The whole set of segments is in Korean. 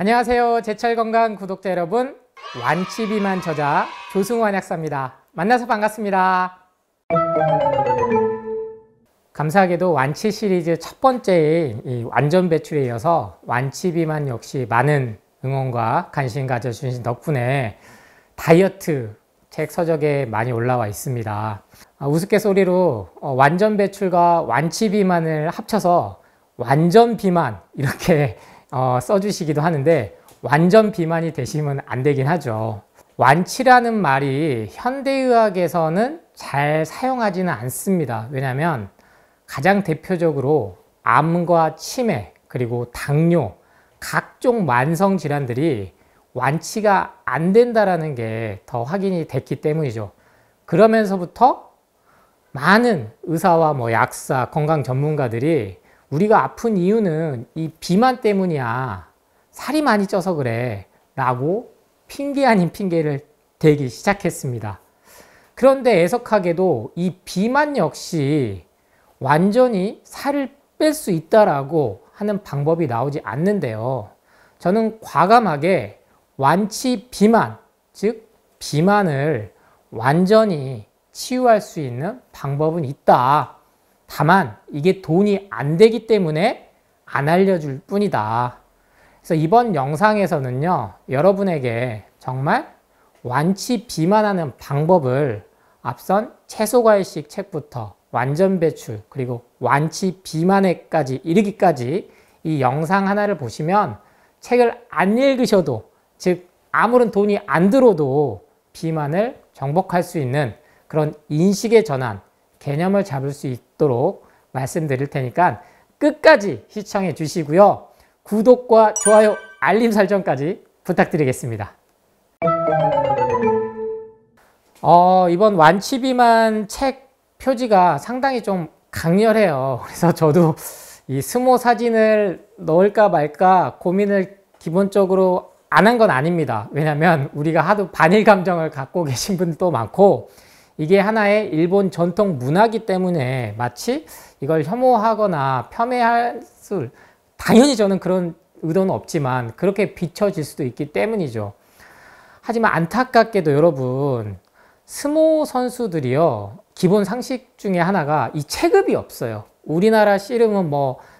안녕하세요. 제철건강 구독자 여러분, 완치비만 저자 조승환 약사입니다. 만나서 반갑습니다. 감사하게도 완치 시리즈 첫 번째인 이 완전 배출에 이어서 완치비만 역시 많은 응원과 관심 가져주신 덕분에 다이어트 책 서적에 많이 올라와 있습니다. 우스갯소리로 완전 배출과 완치 비만을 합쳐서 완전 비만 이렇게 써주시기도 하는데, 완전 비만이 되시면 안 되긴 하죠. 완치라는 말이 현대의학에서는 잘 사용하지는 않습니다. 왜냐하면 가장 대표적으로 암과 치매, 그리고 당뇨, 각종 만성 질환들이 완치가 안 된다라는 게 더 확인이 됐기 때문이죠. 그러면서부터 많은 의사와 약사, 건강 전문가들이 우리가 아픈 이유는 이 비만 때문이야, 살이 많이 쪄서 그래 라고 핑계 아닌 핑계를 대기 시작했습니다. 그런데 애석하게도 이 비만 역시 완전히 살을 뺄 수 있다라고 하는 방법이 나오지 않는데요. 저는 과감하게 완치 비만, 즉 비만을 완전히 치유할 수 있는 방법은 있다. 다만 이게 돈이 안 되기 때문에 안 알려줄 뿐이다. 그래서 이번 영상에서는요, 여러분에게 정말 완치 비만하는 방법을 앞선 채소과일식 책부터 완전 배출, 그리고 완치 비만에까지 이르기까지 이 영상 하나를 보시면 책을 안 읽으셔도, 즉 아무런 돈이 안 들어도 비만을 정복할 수 있는 그런 인식의 전환, 개념을 잡을 수 있도록 말씀드릴 테니까 끝까지 시청해 주시고요. 구독과 좋아요, 알림 설정까지 부탁드리겠습니다. 이번 완치 비만 책 표지가 상당히 좀 강렬해요. 그래서 저도 이 스모 사진을 넣을까 말까 고민을 기본적으로 안 한 건 아닙니다. 왜냐하면 우리가 하도 반일 감정을 갖고 계신 분들도 많고, 이게 하나의 일본 전통 문화이기 때문에 마치 이걸 혐오하거나 폄훼할 수, 당연히 저는 그런 의도는 없지만 그렇게 비춰질 수도 있기 때문이죠. 하지만 안타깝게도 여러분, 스모 선수들이요, 기본 상식 중에 하나가 이 체급이 없어요. 우리나라 씨름은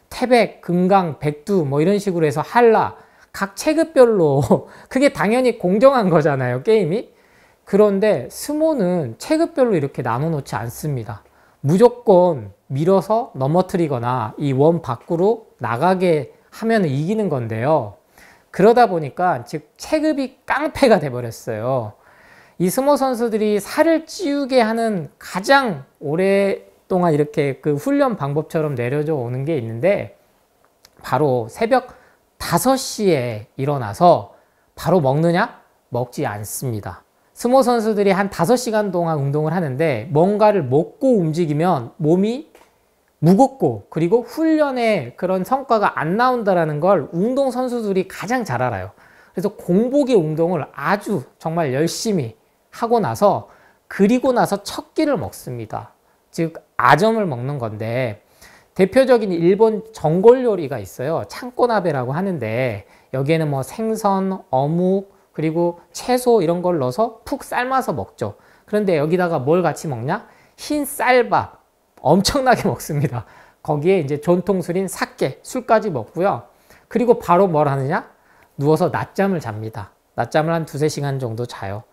태백, 금강, 백두 이런 식으로 해서 한라, 각 체급별로 그게 당연히 공정한 거잖아요, 게임이. 그런데 스모는 체급별로 이렇게 나눠 놓지 않습니다. 무조건 밀어서 넘어뜨리거나 이 원 밖으로 나가게 하면 이기는 건데요. 그러다 보니까 즉 체급이 깡패가 돼버렸어요. 이 스모 선수들이 살을 찌우게 하는 가장 오랫동안 이렇게 그 훈련 방법처럼 내려져 오는 게 있는데, 바로 새벽 5시에 일어나서 바로 먹느냐? 먹지 않습니다. 스모 선수들이 한 5시간 동안 운동을 하는데 뭔가를 먹고 움직이면 몸이 무겁고, 그리고 훈련에 그런 성과가 안 나온다는 걸 운동 선수들이 가장 잘 알아요. 그래서 공복의 운동을 아주 정말 열심히 하고 나서, 그리고 나서 첫 끼를 먹습니다. 즉 아점을 먹는 건데, 대표적인 일본 전골 요리가 있어요. 창고나베라고 하는데, 여기에는 생선, 어묵, 그리고 채소 이런 걸 넣어서 푹 삶아서 먹죠. 그런데 여기다가 뭘 같이 먹냐? 흰 쌀밥 엄청나게 먹습니다. 거기에 이제 전통술인 사케, 술까지 먹고요. 그리고 바로 뭘 하느냐? 누워서 낮잠을 잡니다. 낮잠을 한 2~3시간 정도 자요.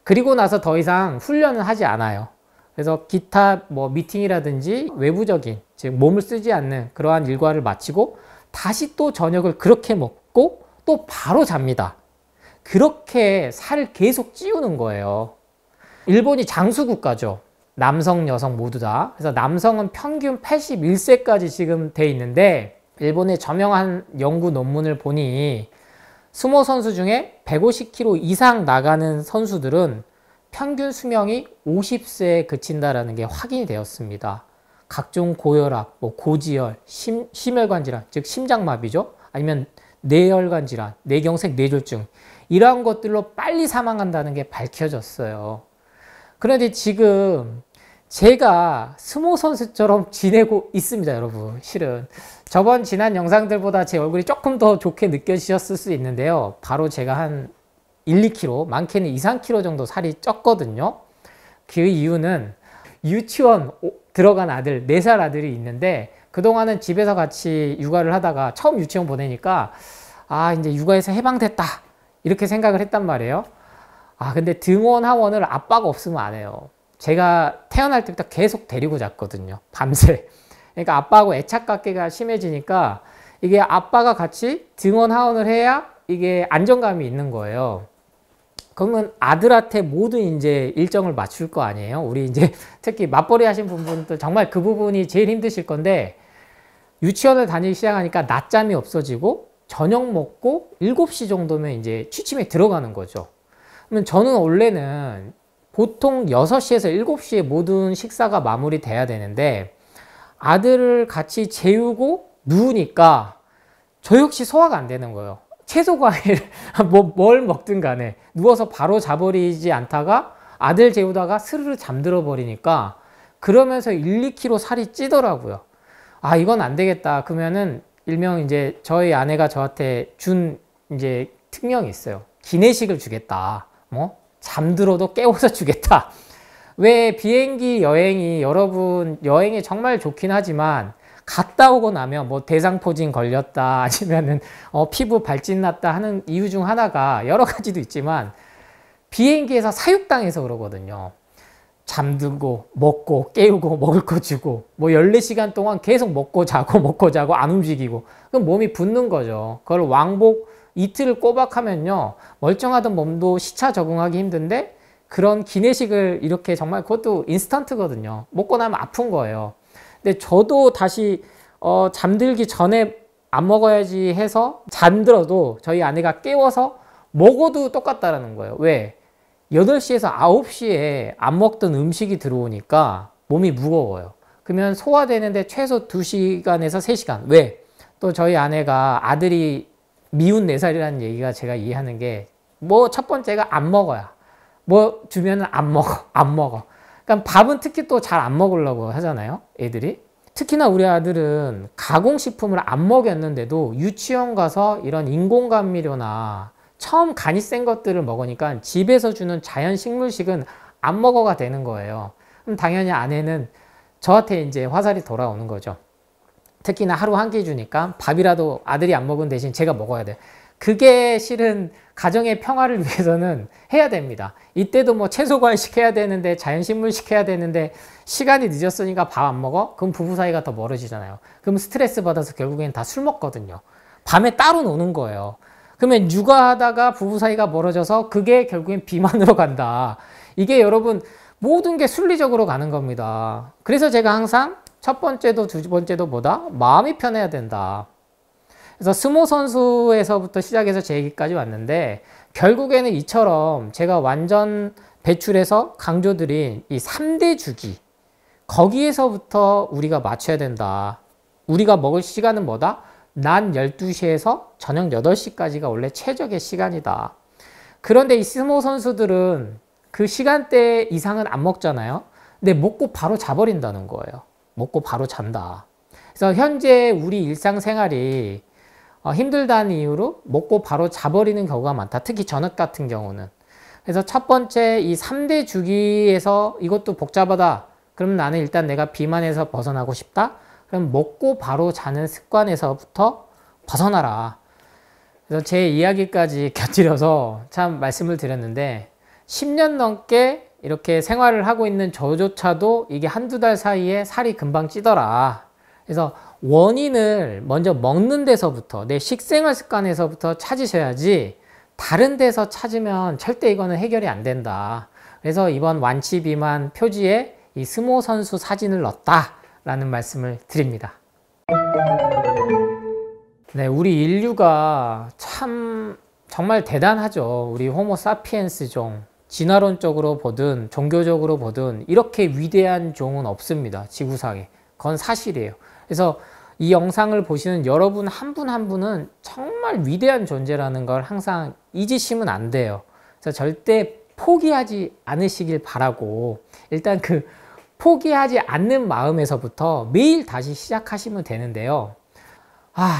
그리고 나서 더 이상 훈련을 하지 않아요. 그래서 기타 미팅이라든지 외부적인, 즉 몸을 쓰지 않는 그러한 일과를 마치고 다시 또 저녁을 그렇게 먹고 또 바로 잡니다. 그렇게 살을 계속 찌우는 거예요. 일본이 장수국가죠. 남성, 여성 모두 다. 그래서 남성은 평균 81세까지 지금 돼 있는데, 일본의 저명한 연구 논문을 보니 스모 선수 중에 150kg 이상 나가는 선수들은 평균 수명이 50세에 그친다라는 게 확인이 되었습니다. 각종 고혈압, 고지혈, 심혈관 질환, 즉 심장마비죠. 아니면 뇌혈관 질환, 뇌경색 뇌졸중, 이러한 것들로 빨리 사망한다는 게 밝혀졌어요. 그런데 지금 제가 스모 선수처럼 지내고 있습니다, 여러분. 실은 지난 영상들보다 제 얼굴이 조금 더 좋게 느껴지셨을 수 있는데요. 바로 제가 한 1, 2kg, 많게는 2, 3kg 정도 살이 쪘거든요. 그 이유는 유치원 들어간 아들, 4살 아들이 있는데 그동안은 집에서 같이 육아를 하다가 처음 유치원 보내니까 이제 육아에서 해방됐다 이렇게 생각을 했단 말이에요. 근데 등원 하원을 아빠가 없으면 안 해요. 제가 태어날 때부터 계속 데리고 잤거든요, 밤새. 그러니까 아빠하고 애착관계가 심해지니까 이게 아빠가 같이 등원 하원을 해야 이게 안정감이 있는 거예요. 그러면 아들한테 모든 이제 일정을 맞출 거 아니에요. 우리 이제 특히 맞벌이 하신 분들 정말 그 부분이 제일 힘드실 건데, 유치원을 다니기 시작하니까 낮잠이 없어지고 저녁 먹고 7시 정도면 이제 취침에 들어가는 거죠. 그러면 저는 원래는 보통 6시에서 7시에 모든 식사가 마무리돼야 되는데 아들을 같이 재우고 누우니까 저 역시 소화가 안 되는 거예요. 채소 과일 뭘 먹든 간에 누워서 바로 자버리지 않다가 아들 재우다가 스르르 잠들어 버리니까 그러면서 1, 2kg 살이 찌더라고요. 이건 안 되겠다. 그러면은 일명 이제 저희 아내가 저한테 준 이제 특명이 있어요. 기내식을 주겠다. 잠들어도 깨워서 주겠다. 왜 비행기 여행이 여러분 여행에 정말 좋긴 하지만 갔다 오고 나면 대상포진 걸렸다 아니면은 피부 발진 났다 하는 이유 중 하나가 여러 가지도 있지만 비행기에서 사육당해서 그러거든요. 잠들고 먹고 깨우고 먹을 거 주고 14시간 동안 계속 먹고 자고 안 움직이고 그럼 몸이 붓는 거죠. 그걸 왕복 이틀을 꼬박하면요 멀쩡하던 몸도 시차 적응하기 힘든데 그런 기내식을 이렇게 정말 그것도 인스턴트거든요. 먹고 나면 아픈 거예요. 근데 저도 다시 잠들기 전에 안 먹어야지 해서 잠들어도 저희 아내가 깨워서 먹어도 똑같다라는 거예요. 왜? 8시에서 9시에 안 먹던 음식이 들어오니까 몸이 무거워요. 그러면 소화되는데 최소 2시간에서 3시간. 왜? 또 저희 아내가 아들이 미운 4살이라는 얘기가 제가 이해하는 게 첫 번째가 안 먹어야. 주면은 안 먹어. 그러니까 밥은 특히 또 잘 안 먹으려고 하잖아요, 애들이. 특히나 우리 아들은 가공식품을 안 먹였는데도 유치원 가서 이런 인공감미료나 처음 간이 센 것들을 먹으니까 집에서 주는 자연 식물식은 안 먹어가 되는 거예요. 그럼 당연히 아내는 저한테 이제 화살이 돌아오는 거죠. 특히나 하루 한 끼 주니까 밥이라도 아들이 안 먹은 대신 제가 먹어야 돼. 그게 실은 가정의 평화를 위해서는 해야 됩니다. 이때도 채소 과일식 해야 되는데 자연식물식 해야 되는데 시간이 늦었으니까 밥 안 먹어? 그럼 부부 사이가 더 멀어지잖아요. 그럼 스트레스 받아서 결국엔 다 술 먹거든요. 밤에 따로 노는 거예요. 그러면 육아하다가 부부 사이가 멀어져서 그게 결국엔 비만으로 간다. 이게 여러분 모든 게 순리적으로 가는 겁니다. 그래서 제가 항상 첫 번째도 두 번째도 마음이 편해야 된다. 그래서 스모 선수에서부터 시작해서 제 얘기까지 왔는데 결국에는 이처럼 제가 완전 배출해서 강조드린 이 3대 주기 거기에서부터 우리가 맞춰야 된다. 우리가 먹을 시간은 낮 12시에서 저녁 8시까지가 원래 최적의 시간이다. 그런데 이 스모 선수들은 그 시간대 이상은 안 먹잖아요. 근데 먹고 바로 자버린다는 거예요. 먹고 바로 잔다. 그래서 현재 우리 일상생활이 힘들다는 이유로 먹고 바로 자버리는 경우가 많다. 특히 저녁 같은 경우는. 그래서 첫 번째 이 3대 주기에서 이것도 복잡하다. 그럼 나는 일단 내가 비만에서 벗어나고 싶다. 그럼 먹고 바로 자는 습관에서부터 벗어나라. 그래서 제 이야기까지 곁들여서 참 말씀을 드렸는데 10년 넘게 이렇게 생활을 하고 있는 저조차도 이게 한두 달 사이에 살이 금방 찌더라. 그래서 원인을 먼저 먹는 데서부터 내 식생활 습관에서부터 찾으셔야지 다른 데서 찾으면 절대 이거는 해결이 안 된다. 그래서 이번 완치 비만 표지에 이 스모 선수 사진을 넣었다 라는 말씀을 드립니다. 네, 우리 인류가 참 정말 대단하죠. 우리 호모 사피엔스 종. 진화론적으로 보든 종교적으로 보든 이렇게 위대한 종은 없습니다. 지구상에. 그건 사실이에요. 그래서 이 영상을 보시는 여러분 한 분 한 분은 정말 위대한 존재라는 걸 항상 잊으시면 안 돼요. 그래서 절대 포기하지 않으시길 바라고 일단 그 포기하지 않는 마음에서부터 매일 다시 시작하시면 되는데요.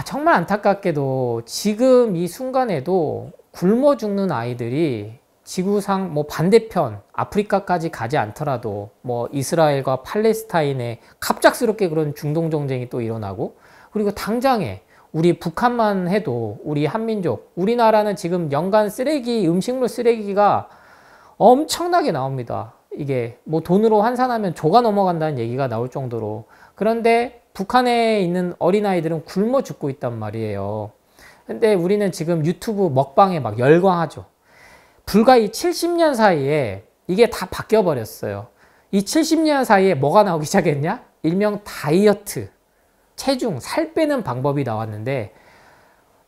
정말 안타깝게도 지금 이 순간에도 굶어 죽는 아이들이 지구상 뭐 반대편 아프리카까지 가지 않더라도 뭐 이스라엘과 팔레스타인에 갑작스럽게 그런 중동 정쟁이 또 일어나고, 그리고 당장에 우리 북한만 해도 우리 한민족, 우리나라는 지금 연간 쓰레기, 음식물 쓰레기가 엄청나게 나옵니다. 이게 뭐 돈으로 환산하면 조가 넘어간다는 얘기가 나올 정도로. 그런데 북한에 있는 어린아이들은 굶어 죽고 있단 말이에요. 근데 우리는 지금 유튜브 먹방에 막 열광하죠. 불과 이 70년 사이에 이게 다 바뀌어 버렸어요. 이 70년 사이에 뭐가 나오기 시작했냐? 일명 다이어트, 체중, 살 빼는 방법이 나왔는데,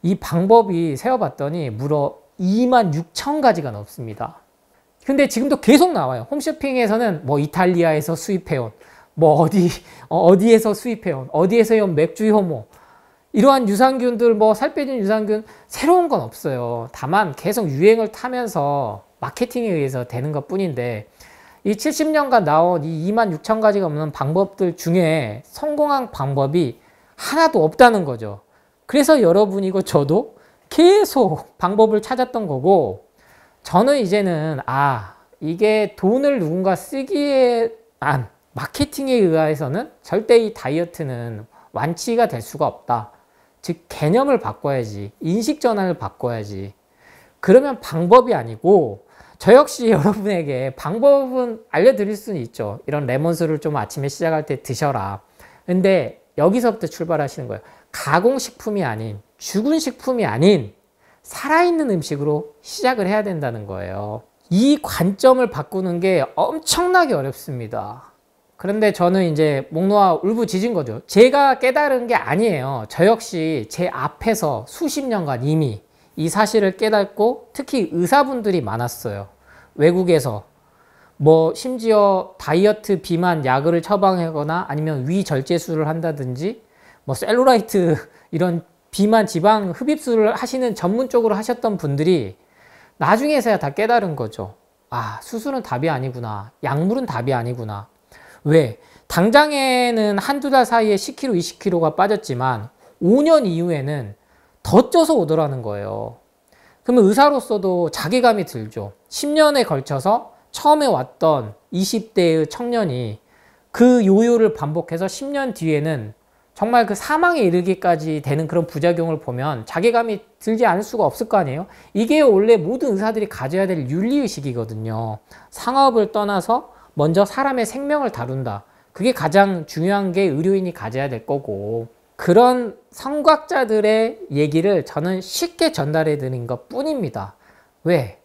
이 방법이 세어봤더니 무려 26,000가지가 넘습니다. 근데 지금도 계속 나와요. 홈쇼핑에서는 뭐 이탈리아에서 수입해온, 뭐 어디에서 수입해온, 어디에서 온 맥주 효모, 이러한 유산균들, 뭐 살 빼준 유산균, 새로운 건 없어요. 다만 계속 유행을 타면서 마케팅에 의해서 되는 것 뿐인데, 이 70년간 나온 이 26,000가지가 넘는 방법들 중에 성공한 방법이 하나도 없다는 거죠. 그래서 여러분이고 저도 계속 방법을 찾았던 거고, 저는 이제는 이게 돈을 누군가 쓰기에 마케팅에 의해서는 절대 이 다이어트는 완치가 될 수가 없다. 즉 개념을 바꿔야지, 인식 전환을 바꿔야지. 그러면 방법이 아니고, 저 역시 여러분에게 방법은 알려드릴 수는 있죠. 이런 레몬수를 좀 아침에 시작할 때 드셔라. 근데 여기서부터 출발하시는 거예요. 가공식품이 아닌, 죽은 식품이 아닌 살아있는 음식으로 시작을 해야 된다는 거예요. 이 관점을 바꾸는 게 엄청나게 어렵습니다. 그런데 저는 이제 목 놓아 울부짖은 거죠. 제가 깨달은 게 아니에요. 저 역시 제 앞에서 수십 년간 이미 이 사실을 깨닫고, 특히 의사분들이 많았어요. 외국에서 뭐 심지어 다이어트 비만 약을 처방하거나 아니면 위절제술을 한다든지 뭐 셀룰라이트 이런 비만 지방 흡입술을 하시는 전문적으로 하셨던 분들이 나중에서야 다 깨달은 거죠. 수술은 답이 아니구나. 약물은 답이 아니구나. 왜? 당장에는 한두 달 사이에 10kg, 20kg가 빠졌지만 5년 이후에는 더 쪄서 오더라는 거예요. 그러면 의사로서도 자괴감이 들죠. 10년에 걸쳐서 처음에 왔던 20대의 청년이 그 요요를 반복해서 10년 뒤에는 정말 그 사망에 이르기까지 되는 그런 부작용을 보면 자괴감이 들지 않을 수가 없을 거 아니에요. 이게 원래 모든 의사들이 가져야 될 윤리의식이거든요. 상업을 떠나서 먼저 사람의 생명을 다룬다. 그게 가장 중요한 게 의료인이 가져야 될 거고, 그런 성과자들의 얘기를 저는 쉽게 전달해 드린 것 뿐입니다. 왜?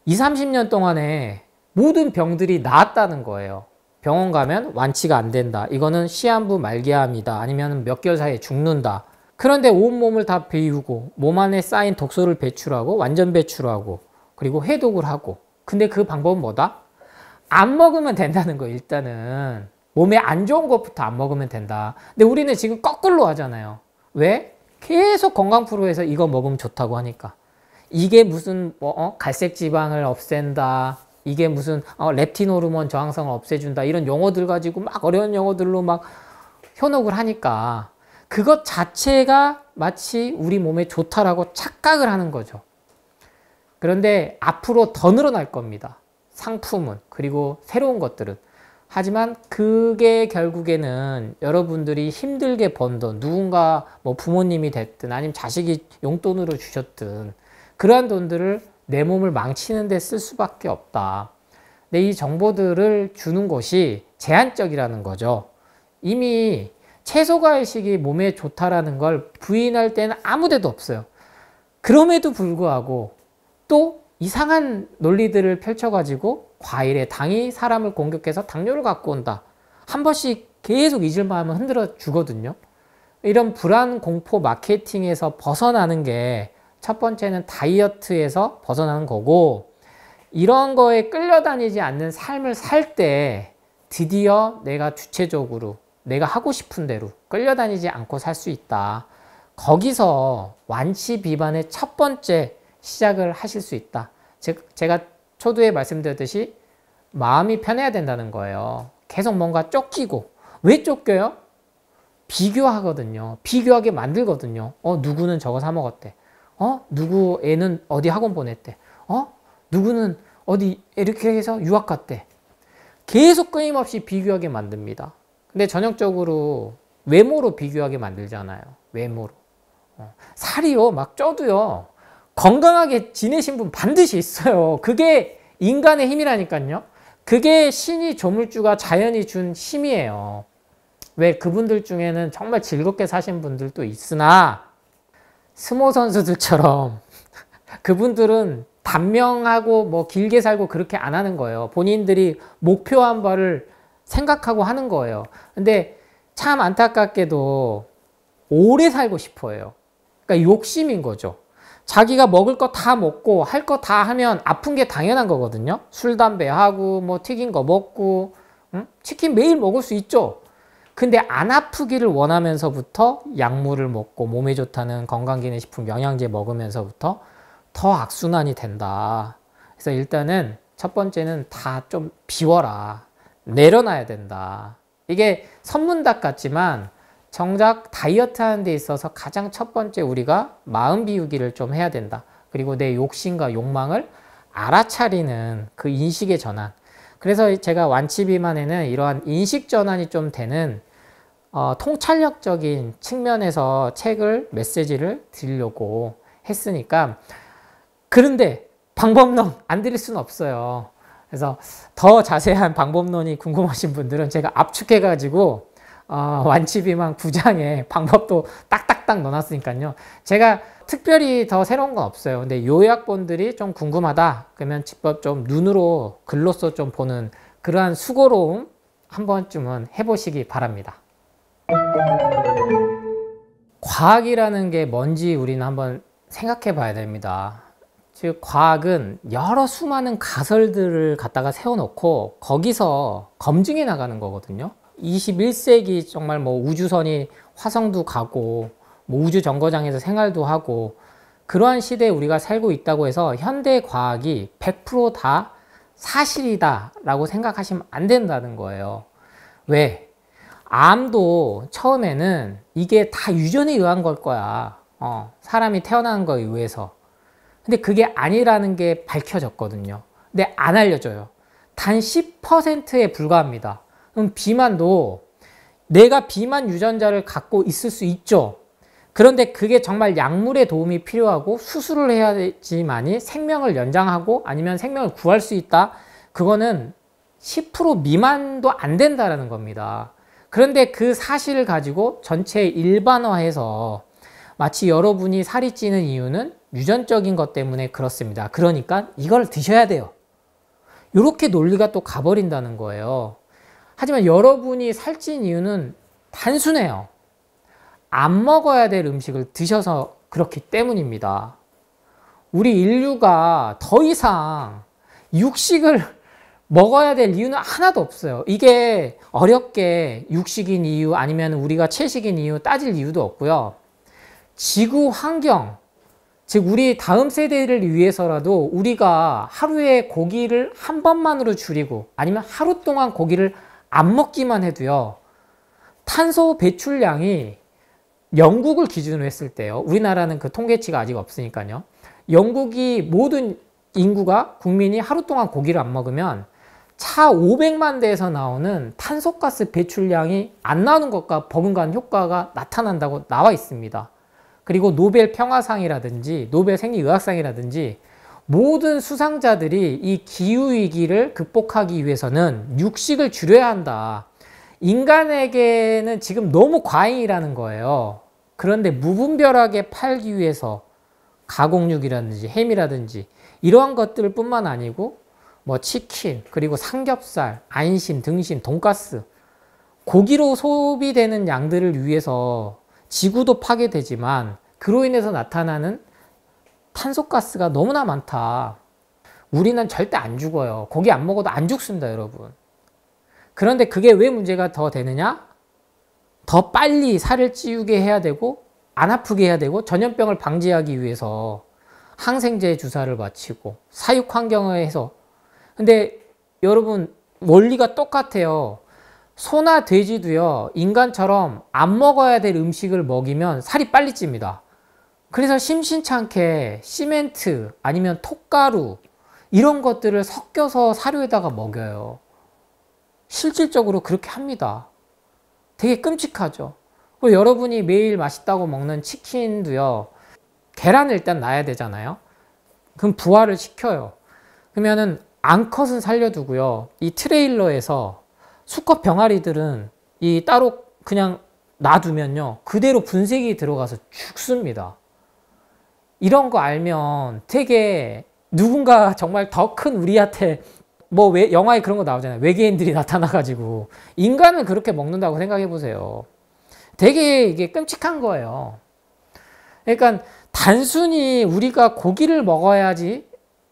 20, 30년 동안에 모든 병들이 나았다는 거예요. 병원 가면 완치가 안 된다. 이거는 시한부 말기암이다. 아니면 몇 개월 사이에 죽는다. 그런데 온몸을 다 비우고 몸 안에 쌓인 독소를 배출하고 완전 배출하고 그리고 해독을 하고, 근데 그 방법은 뭐다? 안 먹으면 된다는 거예요. 일단은 몸에 안 좋은 것부터 안 먹으면 된다. 근데 우리는 지금 거꾸로 하잖아요. 왜? 계속 건강 프로에서 이거 먹으면 좋다고 하니까. 이게 무슨 갈색 지방을 없앤다, 이게 무슨 렙틴 호르몬 저항성을 없애준다, 이런 용어들 가지고 막 어려운 용어들로 막 현혹을 하니까 그것 자체가 마치 우리 몸에 좋다라고 착각을 하는 거죠. 그런데 앞으로 더 늘어날 겁니다. 상품은, 그리고 새로운 것들은. 하지만 그게 결국에는 여러분들이 힘들게 번 돈, 누군가 뭐 부모님이 됐든 아니면 자식이 용돈으로 주셨든 그러한 돈들을 내 몸을 망치는 데 쓸 수밖에 없다. 근데 이 정보들을 주는 것이 제한적이라는 거죠. 이미 채소과일식이 몸에 좋다라는 걸 부인할 때는 아무 데도 없어요. 그럼에도 불구하고 또 이상한 논리들을 펼쳐가지고 과일의 당이 사람을 공격해서 당뇨를 갖고 온다. 한 번씩 계속 잊을만 하면 흔들어 주거든요. 이런 불안 공포 마케팅에서 벗어나는 게 첫 번째는 다이어트에서 벗어나는 거고, 이런 거에 끌려다니지 않는 삶을 살 때 드디어 내가 주체적으로 내가 하고 싶은 대로 끌려다니지 않고 살 수 있다. 거기서 완치 비반의 첫 번째 시작을 하실 수 있다. 제가 초두에 말씀드렸듯이 마음이 편해야 된다는 거예요. 계속 뭔가 쫓기고. 왜 쫓겨요? 비교하거든요. 비교하게 만들거든요. 누구는 저거 사 먹었대. 누구 애는 어디 학원 보냈대. 누구는 어디 이렇게 해서 유학 갔대. 계속 끊임없이 비교하게 만듭니다. 근데 전형적으로 외모로 비교하게 만들잖아요. 외모로. 살이요, 막 쪄도요, 건강하게 지내신 분 반드시 있어요. 그게 인간의 힘이라니까요. 그게 신이 조물주가 자연이 준 힘이에요. 왜 그분들 중에는 정말 즐겁게 사신 분들도 있으나 스모 선수들처럼 그분들은 단명하고 뭐 길게 살고 그렇게 안 하는 거예요. 본인들이 목표한 바를 생각하고 하는 거예요. 근데 참 안타깝게도 오래 살고 싶어 해요. 그러니까 욕심인 거죠. 자기가 먹을 거 다 먹고 할 거 다 하면 아픈 게 당연한 거거든요. 술, 담배 하고 뭐 튀긴 거 먹고 치킨 매일 먹을 수 있죠. 근데 안 아프기를 원하면서부터 약물을 먹고 몸에 좋다는 건강기능식품 영양제 먹으면서부터 더 악순환이 된다. 그래서 일단은 첫 번째는 다 좀 비워라. 내려놔야 된다. 이게 선문답 같지만 정작 다이어트 하는 데 있어서 가장 첫 번째 우리가 마음 비우기를 좀 해야 된다. 그리고 내 욕심과 욕망을 알아차리는 그 인식의 전환. 그래서 제가 완치 비만에는 이러한 인식 전환이 좀 되는 통찰력적인 측면에서 책을, 메시지를 드리려고 했으니까. 그런데 방법론 안 드릴 수는 없어요. 그래서 더 자세한 방법론이 궁금하신 분들은 제가 압축해가지고 완치 비만 9장에 방법도 딱딱딱 넣어놨으니까요. 제가 특별히 더 새로운 건 없어요. 근데 요약본들이 좀 궁금하다 그러면 직접 좀 눈으로 글로써 좀 보는 그러한 수고로움 한 번쯤은 해보시기 바랍니다. 과학이라는 게 뭔지 우리는 한번 생각해 봐야 됩니다. 즉 과학은 여러 수많은 가설들을 갖다가 세워놓고 거기서 검증해 나가는 거거든요. 21세기 정말 뭐 우주선이 화성도 가고 뭐 우주 정거장에서 생활도 하고 그러한 시대에 우리가 살고 있다고 해서 현대 과학이 100% 사실이다 라고 생각하시면 안 된다는 거예요. 왜? 암도 처음에는 이게 다 유전에 의한 걸 거야. 사람이 태어난 거에 의해서. 근데 그게 아니라는 게 밝혀졌거든요. 근데 안 알려져요. 단 10%에 불과합니다. 그럼 비만도 내가 비만 유전자를 갖고 있을 수 있죠. 그런데 그게 정말 약물의 도움이 필요하고 수술을 해야 되지만이 생명을 연장하고 아니면 생명을 구할 수 있다. 그거는 10% 미만도 안 된다라는 겁니다. 그런데 그 사실을 가지고 전체 일반화해서 마치 여러분이 살이 찌는 이유는 유전적인 것 때문에 그렇습니다. 그러니까 이걸 드셔야 돼요. 이렇게 논리가 또 가버린다는 거예요. 하지만 여러분이 살찐 이유는 단순해요. 안 먹어야 될 음식을 드셔서 그렇기 때문입니다. 우리 인류가 더 이상 육식을 먹어야 될 이유는 하나도 없어요. 이게 어렵게 육식인 이유 아니면 우리가 채식인 이유 따질 이유도 없고요. 지구 환경, 즉 우리 다음 세대를 위해서라도 우리가 하루에 고기를 한 번만으로 줄이고 아니면 하루 동안 고기를 안 먹기만 해도요. 탄소 배출량이 영국을 기준으로 했을 때요. 우리나라는 그 통계치가 아직 없으니까요. 영국이 모든 인구가 국민이 하루 동안 고기를 안 먹으면 차 500만 대에서 나오는 탄소가스 배출량이 안 나오는 것과 버금가는 효과가 나타난다고 나와 있습니다. 그리고 노벨 평화상이라든지 노벨 생리의학상이라든지 모든 수상자들이 이 기후위기를 극복하기 위해서는 육식을 줄여야 한다. 인간에게는 지금 너무 과잉이라는 거예요. 그런데 무분별하게 팔기 위해서 가공육이라든지 햄이라든지 이러한 것들 뿐만 아니고 뭐 치킨, 그리고 삼겹살, 안심, 등심, 돈가스 고기로 소비되는 양들을 위해서 지구도 파괴되지만 그로 인해서 나타나는 탄소가스가 너무나 많다. 우리는 절대 안 죽어요. 고기 안 먹어도 안 죽습니다, 여러분. 그런데 그게 왜 문제가 더 되느냐? 더 빨리 살을 찌우게 해야 되고 안 아프게 해야 되고 전염병을 방지하기 위해서 항생제 주사를 맞히고 사육 환경을 해서. 근데 여러분 원리가 똑같아요. 소나 돼지도요, 인간처럼 안 먹어야 될 음식을 먹이면 살이 빨리 찝니다. 그래서 심심찮게 시멘트 아니면 톡가루 이런 것들을 섞여서 사료에다가 먹여요. 실질적으로 그렇게 합니다. 되게 끔찍하죠. 그리고 여러분이 매일 맛있다고 먹는 치킨도요, 계란을 일단 놔야 되잖아요. 그럼 부화를 시켜요. 그러면은 암컷은 살려두고요, 이 트레일러에서 수컷 병아리들은 이 따로 그냥 놔두면요, 그대로 분쇄기에 들어가서 죽습니다. 이런 거 알면 되게 누군가 정말 더 큰 우리한테 뭐 왜 영화에 그런 거 나오잖아요. 외계인들이 나타나가지고 인간을 그렇게 먹는다고 생각해 보세요. 되게 이게 끔찍한 거예요. 그러니까 단순히 우리가 고기를 먹어야지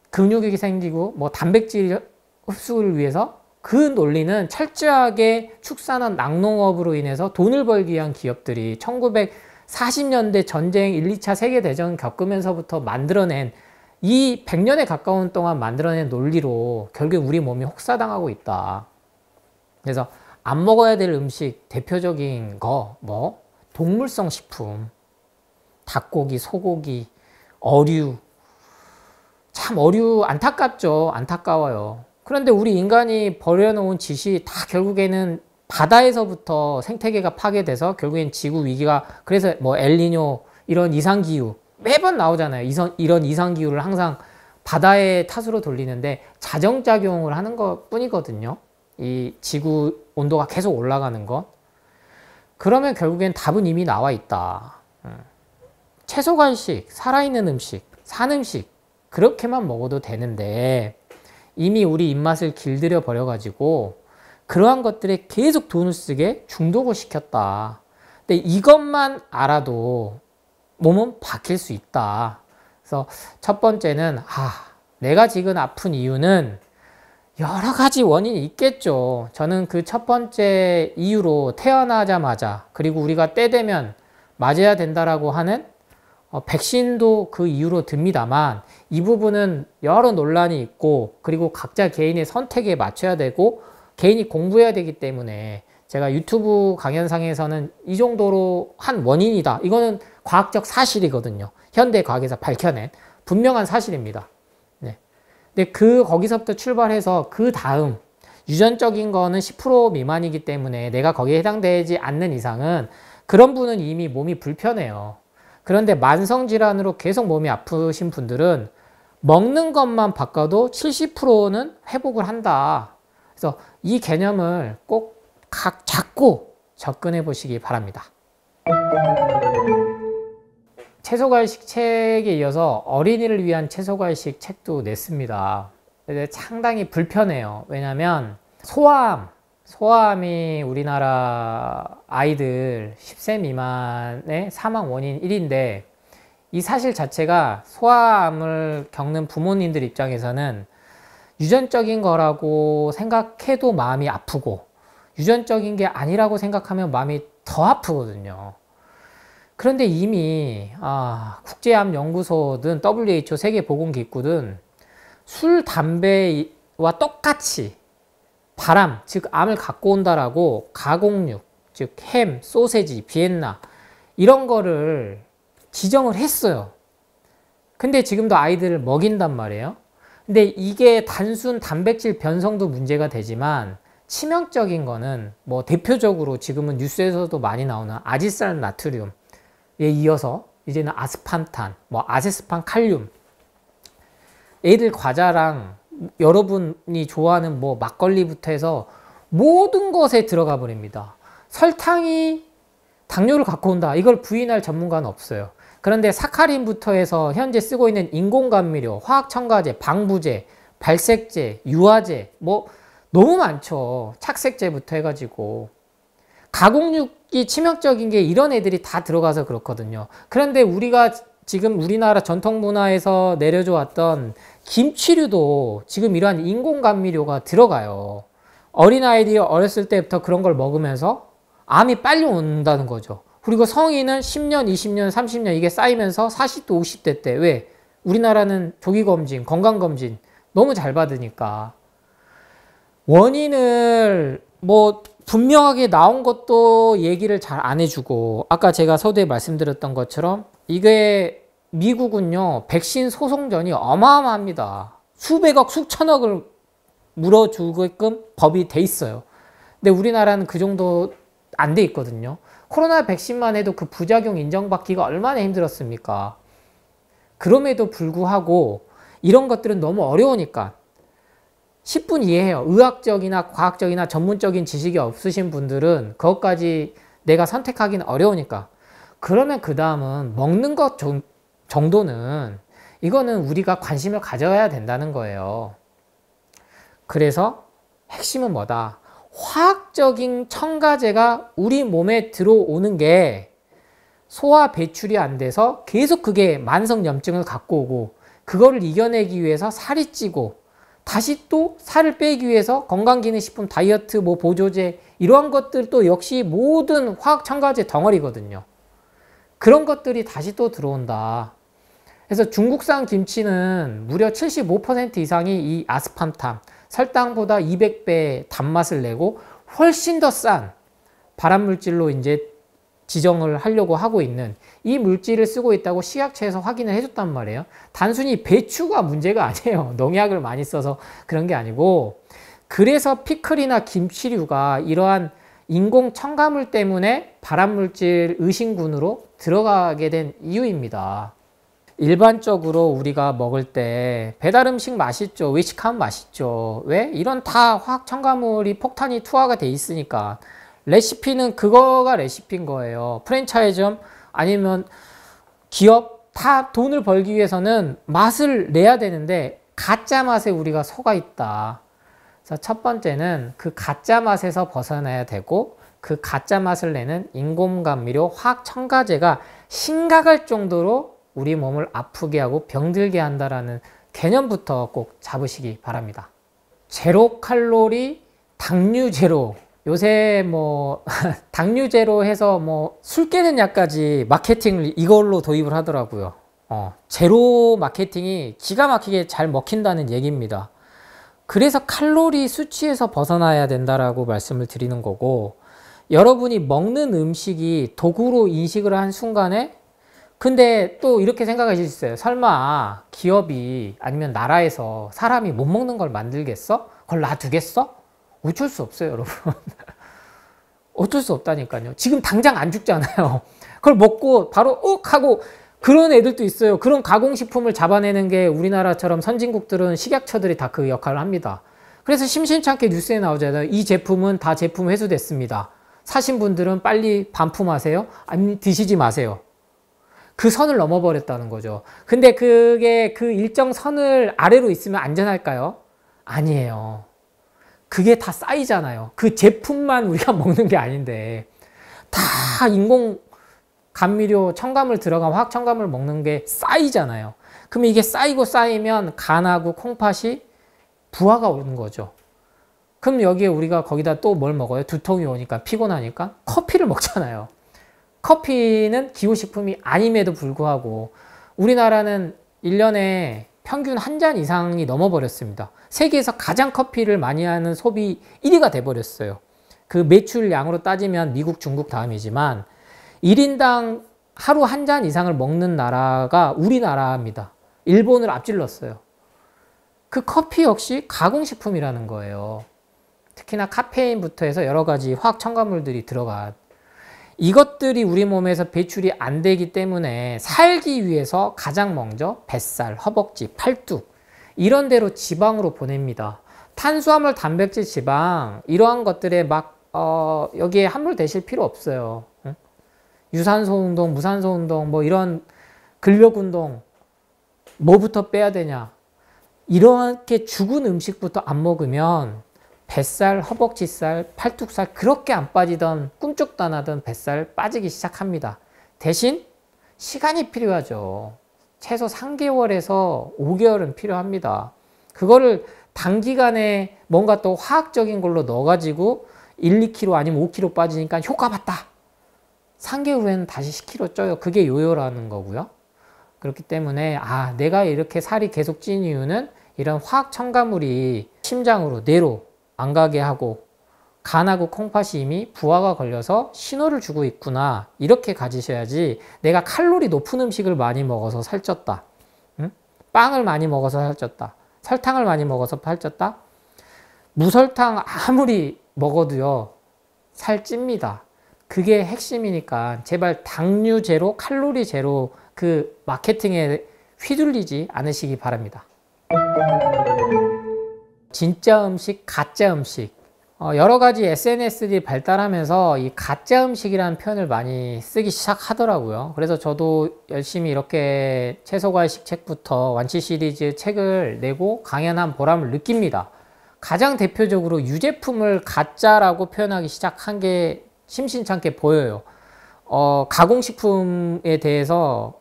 근육이 생기고 뭐 단백질 흡수를 위해서, 그 논리는 철저하게 축산업 낙농업으로 인해서 돈을 벌기 위한 기업들이 1940년대 전쟁 1, 2차 세계대전 겪으면서부터 만들어낸, 이 100년에 가까운 동안 만들어낸 논리로 결국 우리 몸이 혹사당하고 있다. 그래서 안 먹어야 될 음식 대표적인 거 뭐 동물성 식품, 닭고기, 소고기, 어류. 참 어류 안타깝죠. 안타까워요. 그런데 우리 인간이 버려놓은 짓이 다 결국에는 바다에서부터 생태계가 파괴돼서 결국엔 지구 위기가, 그래서 뭐 엘니뇨 이런 이상기후 매번 나오잖아요. 이런 이상기후를 항상 바다의 탓으로 돌리는데 자정작용을 하는 것 뿐이거든요. 이 지구 온도가 계속 올라가는 것. 그러면 결국엔 답은 이미 나와 있다. 채소간식, 살아있는 음식, 산 음식 그렇게만 먹어도 되는데 이미 우리 입맛을 길들여 버려가지고 그러한 것들에 계속 돈을 쓰게 중독을 시켰다. 근데 이것만 알아도 몸은 바뀔 수 있다. 그래서 첫 번째는 내가 지금 아픈 이유는 여러 가지 원인이 있겠죠. 저는 그 첫 번째 이유로 태어나자마자, 그리고 우리가 때 되면 맞아야 된다라고 하는 백신도 그 이유로 듭니다만, 이 부분은 여러 논란이 있고 그리고 각자 개인의 선택에 맞춰야 되고 개인이 공부해야 되기 때문에 제가 유튜브 강연상에서는 이 정도로 한 원인이다, 이거는 과학적 사실이거든요. 현대 과학에서 밝혀낸 분명한 사실입니다. 네. 근데 거기서부터 출발해서 그 다음 유전적인 거는 10% 미만이기 때문에 내가 거기에 해당되지 않는 이상은 그런 분은 이미 몸이 불편해요. 그런데 만성질환으로 계속 몸이 아프신 분들은 먹는 것만 바꿔도 70%는 회복을 한다. 그래서 이 개념을 꼭 잡고 접근해 보시기 바랍니다. 채소과일식 책에 이어서 어린이를 위한 채소과일식 책도 냈습니다. 근데 상당히 불편해요. 왜냐면 소아암이 우리나라 아이들 10세 미만의 사망 원인 1위인데, 이 사실 자체가 소아암을 겪는 부모님들 입장에서는 유전적인 거라고 생각해도 마음이 아프고, 유전적인 게 아니라고 생각하면 마음이 더 아프거든요. 그런데 이미 국제암연구소든 WHO 세계보건기구든 술, 담배와 똑같이 바람, 즉 암을 갖고 온다라고 가공육, 즉 햄, 소세지, 비엔나 이런 거를 지정을 했어요. 근데 지금도 아이들을 먹인단 말이에요. 근데 이게 단순 단백질 변성도 문제가 되지만 치명적인 거는 뭐 대표적으로 지금은 뉴스에서도 많이 나오는 아지살 나트륨에 이어서 이제는 아스판탄, 뭐 아세스판 칼륨, 애들 과자랑 여러분이 좋아하는 뭐 막걸리부터 해서 모든 것에 들어가 버립니다. 설탕이 당뇨를 갖고 온다, 이걸 부인할 전문가는 없어요. 그런데 사카린부터 해서 현재 쓰고 있는 인공감미료, 화학첨가제, 방부제, 발색제, 유화제 뭐 너무 많죠. 착색제부터 해가지고 가공육이 치명적인 게 이런 애들이 다 들어가서 그렇거든요. 그런데 우리가 지금 우리나라 전통 문화에서 내려져 왔던 김치류도 지금 이러한 인공감미료가 들어가요. 어린아이들이 어렸을 때부터 그런 걸 먹으면서 암이 빨리 온다는 거죠. 그리고 성인은 10년, 20년, 30년 이게 쌓이면서 40대, 50대 때, 왜? 우리나라는 조기검진, 건강검진 너무 잘 받으니까. 원인을 뭐 분명하게 나온 것도 얘기를 잘 안 해주고, 아까 제가 서두에 말씀드렸던 것처럼 이게 미국은요 백신 소송전이 어마어마합니다. 수백억 수천억을 물어주게끔 법이 돼 있어요. 근데 우리나라는 그 정도 안 돼 있거든요. 코로나 백신만 해도 그 부작용 인정받기가 얼마나 힘들었습니까? 그럼에도 불구하고 이런 것들은 너무 어려우니까 10분 이해해요. 의학적이나 과학적이나 전문적인 지식이 없으신 분들은 그것까지 내가 선택하기는 어려우니까. 그러면 그 다음은 먹는 것 정도는 이거는 우리가 관심을 가져야 된다는 거예요. 그래서 핵심은 뭐다? 화학적인 첨가제가 우리 몸에 들어오는 게 소화 배출이 안 돼서 계속 그게 만성염증을 갖고 오고, 그거를 이겨내기 위해서 살이 찌고, 다시 또 살을 빼기 위해서 건강기능식품, 다이어트, 뭐 보조제, 이러한 것들도 역시 모든 화학 첨가제 덩어리거든요. 그런 것들이 다시 또 들어온다. 그래서 중국산 김치는 무려 75% 이상이 이 아스팜탐, 설탕보다 200배 단맛을 내고 훨씬 더 싼 발암물질로 이제 지정을 하려고 하고 있는 이 물질을 쓰고 있다고 식약처에서 확인을 해줬단 말이에요. 단순히 배추가 문제가 아니에요. 농약을 많이 써서 그런 게 아니고, 그래서 피클이나 김치류가 이러한 인공 첨가물 때문에 발암물질 의심군으로 들어가게 된 이유입니다. 일반적으로 우리가 먹을 때 배달음식 맛있죠. 외식하면 맛있죠. 왜? 이런 다 화학 첨가물이 폭탄이 투하가 돼 있으니까. 레시피는 그거가 레시피인 거예요. 프랜차이즈 아니면 기업 다 돈을 벌기 위해서는 맛을 내야 되는데 가짜 맛에 우리가 속아 있다. 그래서 첫 번째는 그 가짜 맛에서 벗어나야 되고, 그 가짜 맛을 내는 인공감미료 화학 첨가제가 심각할 정도로 우리 몸을 아프게 하고 병들게 한다라는 개념부터 꼭 잡으시기 바랍니다. 제로 칼로리, 당류 제로. 요새 뭐 당류 제로 해서 뭐 술 깨는 약까지 마케팅을 이걸로 도입을 하더라고요. 제로 마케팅이 기가 막히게 잘 먹힌다는 얘기입니다. 그래서 칼로리 수치에서 벗어나야 된다라고 말씀을 드리는 거고, 여러분이 먹는 음식이 도구로 인식을 한 순간에, 근데 또 이렇게 생각하실 수 있어요. 설마 기업이 아니면 나라에서 사람이 못 먹는 걸 만들겠어? 그걸 놔두겠어? 어쩔 수 없어요, 여러분. 어쩔 수 없다니까요. 지금 당장 안 죽잖아요. 그걸 먹고 바로 욱 하고, 그런 애들도 있어요. 그런 가공식품을 잡아내는 게 우리나라처럼 선진국들은 식약처들이 다 그 역할을 합니다. 그래서 심심찮게 뉴스에 나오잖아요. 이 제품은 다 제품 회수됐습니다. 사신 분들은 빨리 반품하세요. 아니, 드시지 마세요. 그 선을 넘어버렸다는 거죠. 근데 그게 그 일정 선을 아래로 있으면 안전할까요? 아니에요. 그게 다 쌓이잖아요. 그 제품만 우리가 먹는 게 아닌데 다 인공 감미료, 첨가물 들어간 화학 첨가물 먹는 게 쌓이잖아요. 그럼 이게 쌓이고 쌓이면 간하고 콩팥이 부하가 오는 거죠. 그럼 여기에 우리가 거기다 또 뭘 먹어요? 두통이 오니까, 피곤하니까 커피를 먹잖아요. 커피는 기호식품이 아님에도 불구하고 우리나라는 1년에 평균 한 잔 이상이 넘어버렸습니다. 세계에서 가장 커피를 많이 하는 소비 1위가 돼버렸어요. 그 매출량으로 따지면 미국, 중국 다음이지만 1인당 하루 한 잔 이상을 먹는 나라가 우리나라입니다. 일본을 앞질렀어요. 그 커피 역시 가공식품이라는 거예요. 특히나 카페인부터 해서 여러 가지 화학 첨가물들이 들어간, 이것들이 우리 몸에서 배출이 안 되기 때문에 살기 위해서 가장 먼저 뱃살, 허벅지, 팔뚝 이런 데로 지방으로 보냅니다. 탄수화물, 단백질, 지방 이러한 것들에 막 여기에 함몰되실 필요 없어요. 유산소 운동, 무산소 운동, 뭐 이런 근력 운동 뭐부터 빼야 되냐, 이렇게 죽은 음식부터 안 먹으면 뱃살, 허벅지살, 팔뚝살 그렇게 안 빠지던, 꿈쩍도 안 하던 뱃살 빠지기 시작합니다. 대신 시간이 필요하죠. 최소 3개월에서 5개월은 필요합니다. 그거를 단기간에 뭔가 또 화학적인 걸로 넣어가지고 1, 2kg 아니면 5kg 빠지니까 효과 봤다. 3개월 후에는 다시 10kg 쪄요. 그게 요요라는 거고요. 그렇기 때문에 내가 이렇게 살이 계속 찐 이유는 이런 화학 첨가물이 심장으로, 뇌로 안 가게 하고 간하고 콩팥이 이미 부하가 걸려서 신호를 주고 있구나. 이렇게 가지셔야지 내가 칼로리 높은 음식을 많이 먹어서 살쪘다. 응? 빵을 많이 먹어서 살쪘다. 설탕을 많이 먹어서 살쪘다. 무설탕 아무리 먹어도요. 살찝니다. 그게 핵심이니까 제발 당류 제로, 칼로리 제로 그 마케팅에 휘둘리지 않으시기 바랍니다. 진짜 음식, 가짜 음식. 여러 가지 SNS들이 발달하면서 이 가짜 음식이라는 표현을 많이 쓰기 시작하더라고요. 그래서 저도 열심히 이렇게 채소과일식 책부터 완치 시리즈 책을 내고 강연한 보람을 느낍니다. 가장 대표적으로 유제품을 가짜라고 표현하기 시작한 게 심심찮게 보여요. 가공식품에 대해서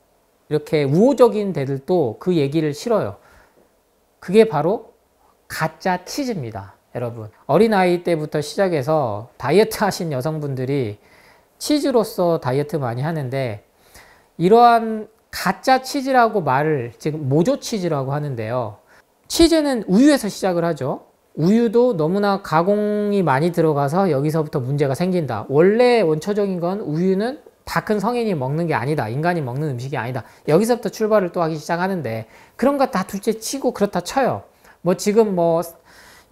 이렇게 우호적인 데들도 그 얘기를 싫어요. 그게 바로 가짜 치즈입니다. 여러분, 어린아이 때부터 시작해서 다이어트 하신 여성분들이 치즈로서 다이어트 많이 하는데 이러한 가짜 치즈라고 말을 지금 모조 치즈라고 하는데요. 치즈는 우유에서 시작을 하죠. 우유도 너무나 가공이 많이 들어가서 여기서부터 문제가 생긴다. 원래 원초적인 건 우유는 다 큰 성인이 먹는 게 아니다. 인간이 먹는 음식이 아니다. 여기서부터 출발을 또 하기 시작하는데 그런 거 다 둘째 치고 그렇다 쳐요. 뭐 지금 뭐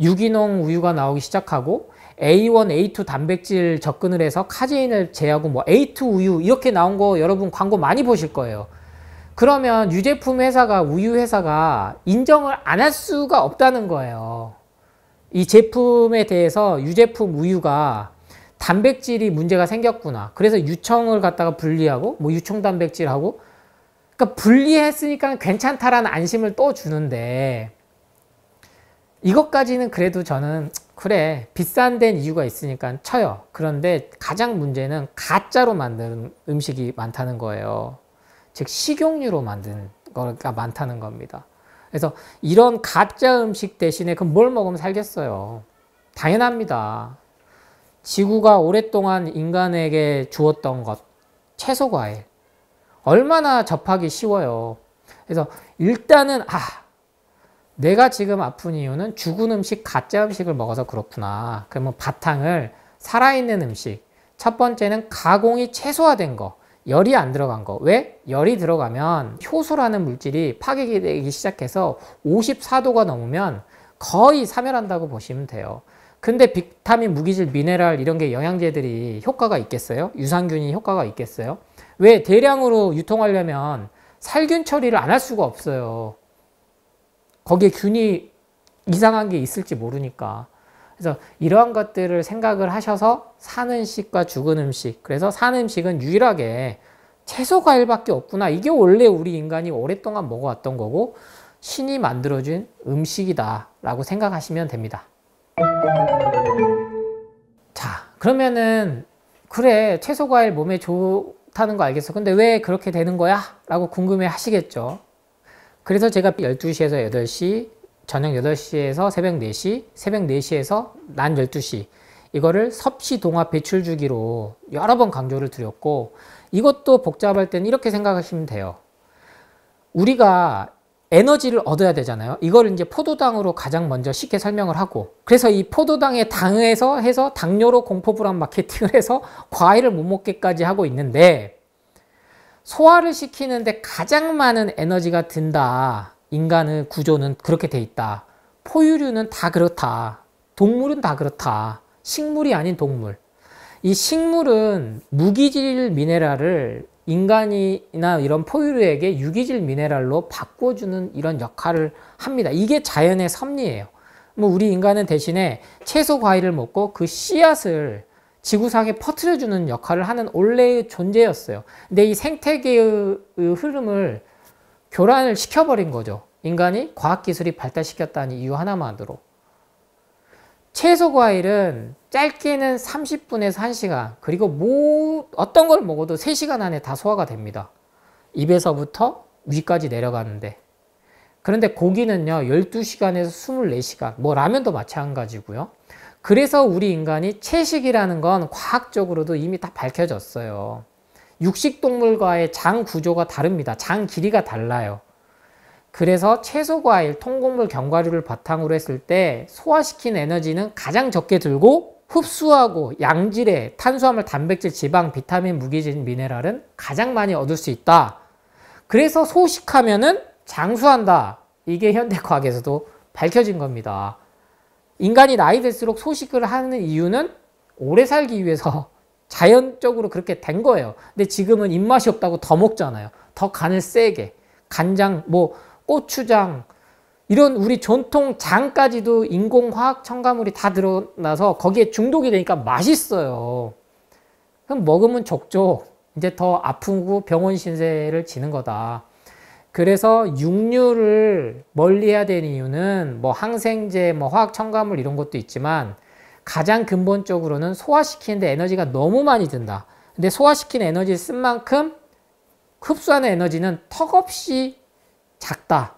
유기농 우유가 나오기 시작하고 A1, A2 단백질 접근을 해서 카제인을 제하고 뭐 A2 우유 이렇게 나온 거 여러분 광고 많이 보실 거예요. 그러면 유제품 회사가 우유 회사가 인정을 안 할 수가 없다는 거예요. 이 제품에 대해서 유제품 우유가 단백질이 문제가 생겼구나. 그래서 유청을 갖다가 분리하고 뭐 유청 단백질하고 그러니까 분리했으니까 괜찮다라는 안심을 또 주는데 이것까지는 그래도 저는 그래 비싼 데는 이유가 있으니까 쳐요. 그런데 가장 문제는 가짜로 만든 음식이 많다는 거예요. 즉 식용유로 만든 거가 많다는 겁니다. 그래서 이런 가짜 음식 대신에 그럼 뭘 먹으면 살겠어요? 당연합니다. 지구가 오랫동안 인간에게 주었던 것, 채소 과일. 얼마나 접하기 쉬워요. 그래서 일단은 내가 지금 아픈 이유는 죽은 음식, 가짜 음식을 먹어서 그렇구나. 그러면 바탕을 살아있는 음식. 첫 번째는 가공이 최소화된 거. 열이 안 들어간 거. 왜? 열이 들어가면 효소라는 물질이 파괴가 되기 시작해서 54도가 넘으면 거의 사멸한다고 보시면 돼요. 근데 비타민, 무기질, 미네랄 이런 게 영양제들이 효과가 있겠어요? 유산균이 효과가 있겠어요? 왜? 대량으로 유통하려면 살균 처리를 안 할 수가 없어요. 거기에 균이 이상한 게 있을지 모르니까. 그래서 이러한 것들을 생각을 하셔서 사는 음식과 죽은 음식. 그래서 사는 음식은 유일하게 채소 과일밖에 없구나. 이게 원래 우리 인간이 오랫동안 먹어왔던 거고 신이 만들어준 음식이다 라고 생각하시면 됩니다. 자, 그러면은 그래 채소 과일 몸에 좋다는 거 알겠어. 근데 왜 그렇게 되는 거야? 라고 궁금해 하시겠죠. 그래서 제가 12시에서 8시, 저녁 8시에서 새벽 4시, 새벽 4시에서 낮 12시 이거를 섭씨 동화 배출 주기로 여러 번 강조를 드렸고 이것도 복잡할 때는 이렇게 생각하시면 돼요. 우리가 에너지를 얻어야 되잖아요. 이걸 이제 포도당으로 가장 먼저 쉽게 설명을 하고 그래서 이 포도당에 당해서 해서 당뇨로 공포불안 마케팅을 해서 과일을 못 먹게까지 하고 있는데 소화를 시키는데 가장 많은 에너지가 든다. 인간의 구조는 그렇게 돼 있다. 포유류는 다 그렇다. 동물은 다 그렇다. 식물이 아닌 동물. 이 식물은 무기질 미네랄을 인간이나 이런 포유류에게 유기질 미네랄로 바꿔주는 이런 역할을 합니다. 이게 자연의 섭리예요. 뭐 우리 인간은 대신에 채소 과일을 먹고 그 씨앗을 지구상에 퍼뜨려주는 역할을 하는 원래의 존재였어요. 근데 이 생태계의 흐름을 교란을 시켜버린 거죠. 인간이 과학기술이 발달시켰다는 이유 하나만으로. 채소 과일은 짧게는 30분에서 1시간 그리고 어떤 걸 먹어도 3시간 안에 다 소화가 됩니다. 입에서부터 위까지 내려가는데 그런데 고기는요 12시간에서 24시간 뭐 라면도 마찬가지고요. 그래서 우리 인간이 채식이라는 건 과학적으로도 이미 다 밝혀졌어요. 육식동물과의 장 구조가 다릅니다. 장 길이가 달라요. 그래서 채소, 과일, 통곡물, 견과류를 바탕으로 했을 때 소화시킨 에너지는 가장 적게 들고 흡수하고 양질의 탄수화물, 단백질, 지방, 비타민, 무기질, 미네랄은 가장 많이 얻을 수 있다. 그래서 소식하면은 장수한다. 이게 현대과학에서도 밝혀진 겁니다. 인간이 나이 들수록 소식을 하는 이유는 오래 살기 위해서 자연적으로 그렇게 된 거예요. 근데 지금은 입맛이 없다고 더 먹잖아요. 더 간을 세게. 간장, 뭐 고추장, 이런 우리 전통 장까지도 인공화학 첨가물이 다 드러나서 거기에 중독이 되니까 맛있어요. 그럼 먹으면 족족 이제 더 아프고 병원 신세를 지는 거다. 그래서 육류를 멀리 해야 되는 이유는 뭐 항생제, 뭐 화학 첨가물 이런 것도 있지만 가장 근본적으로는 소화시키는데 에너지가 너무 많이 든다. 근데 소화시키는 에너지를 쓴 만큼 흡수하는 에너지는 턱없이 작다.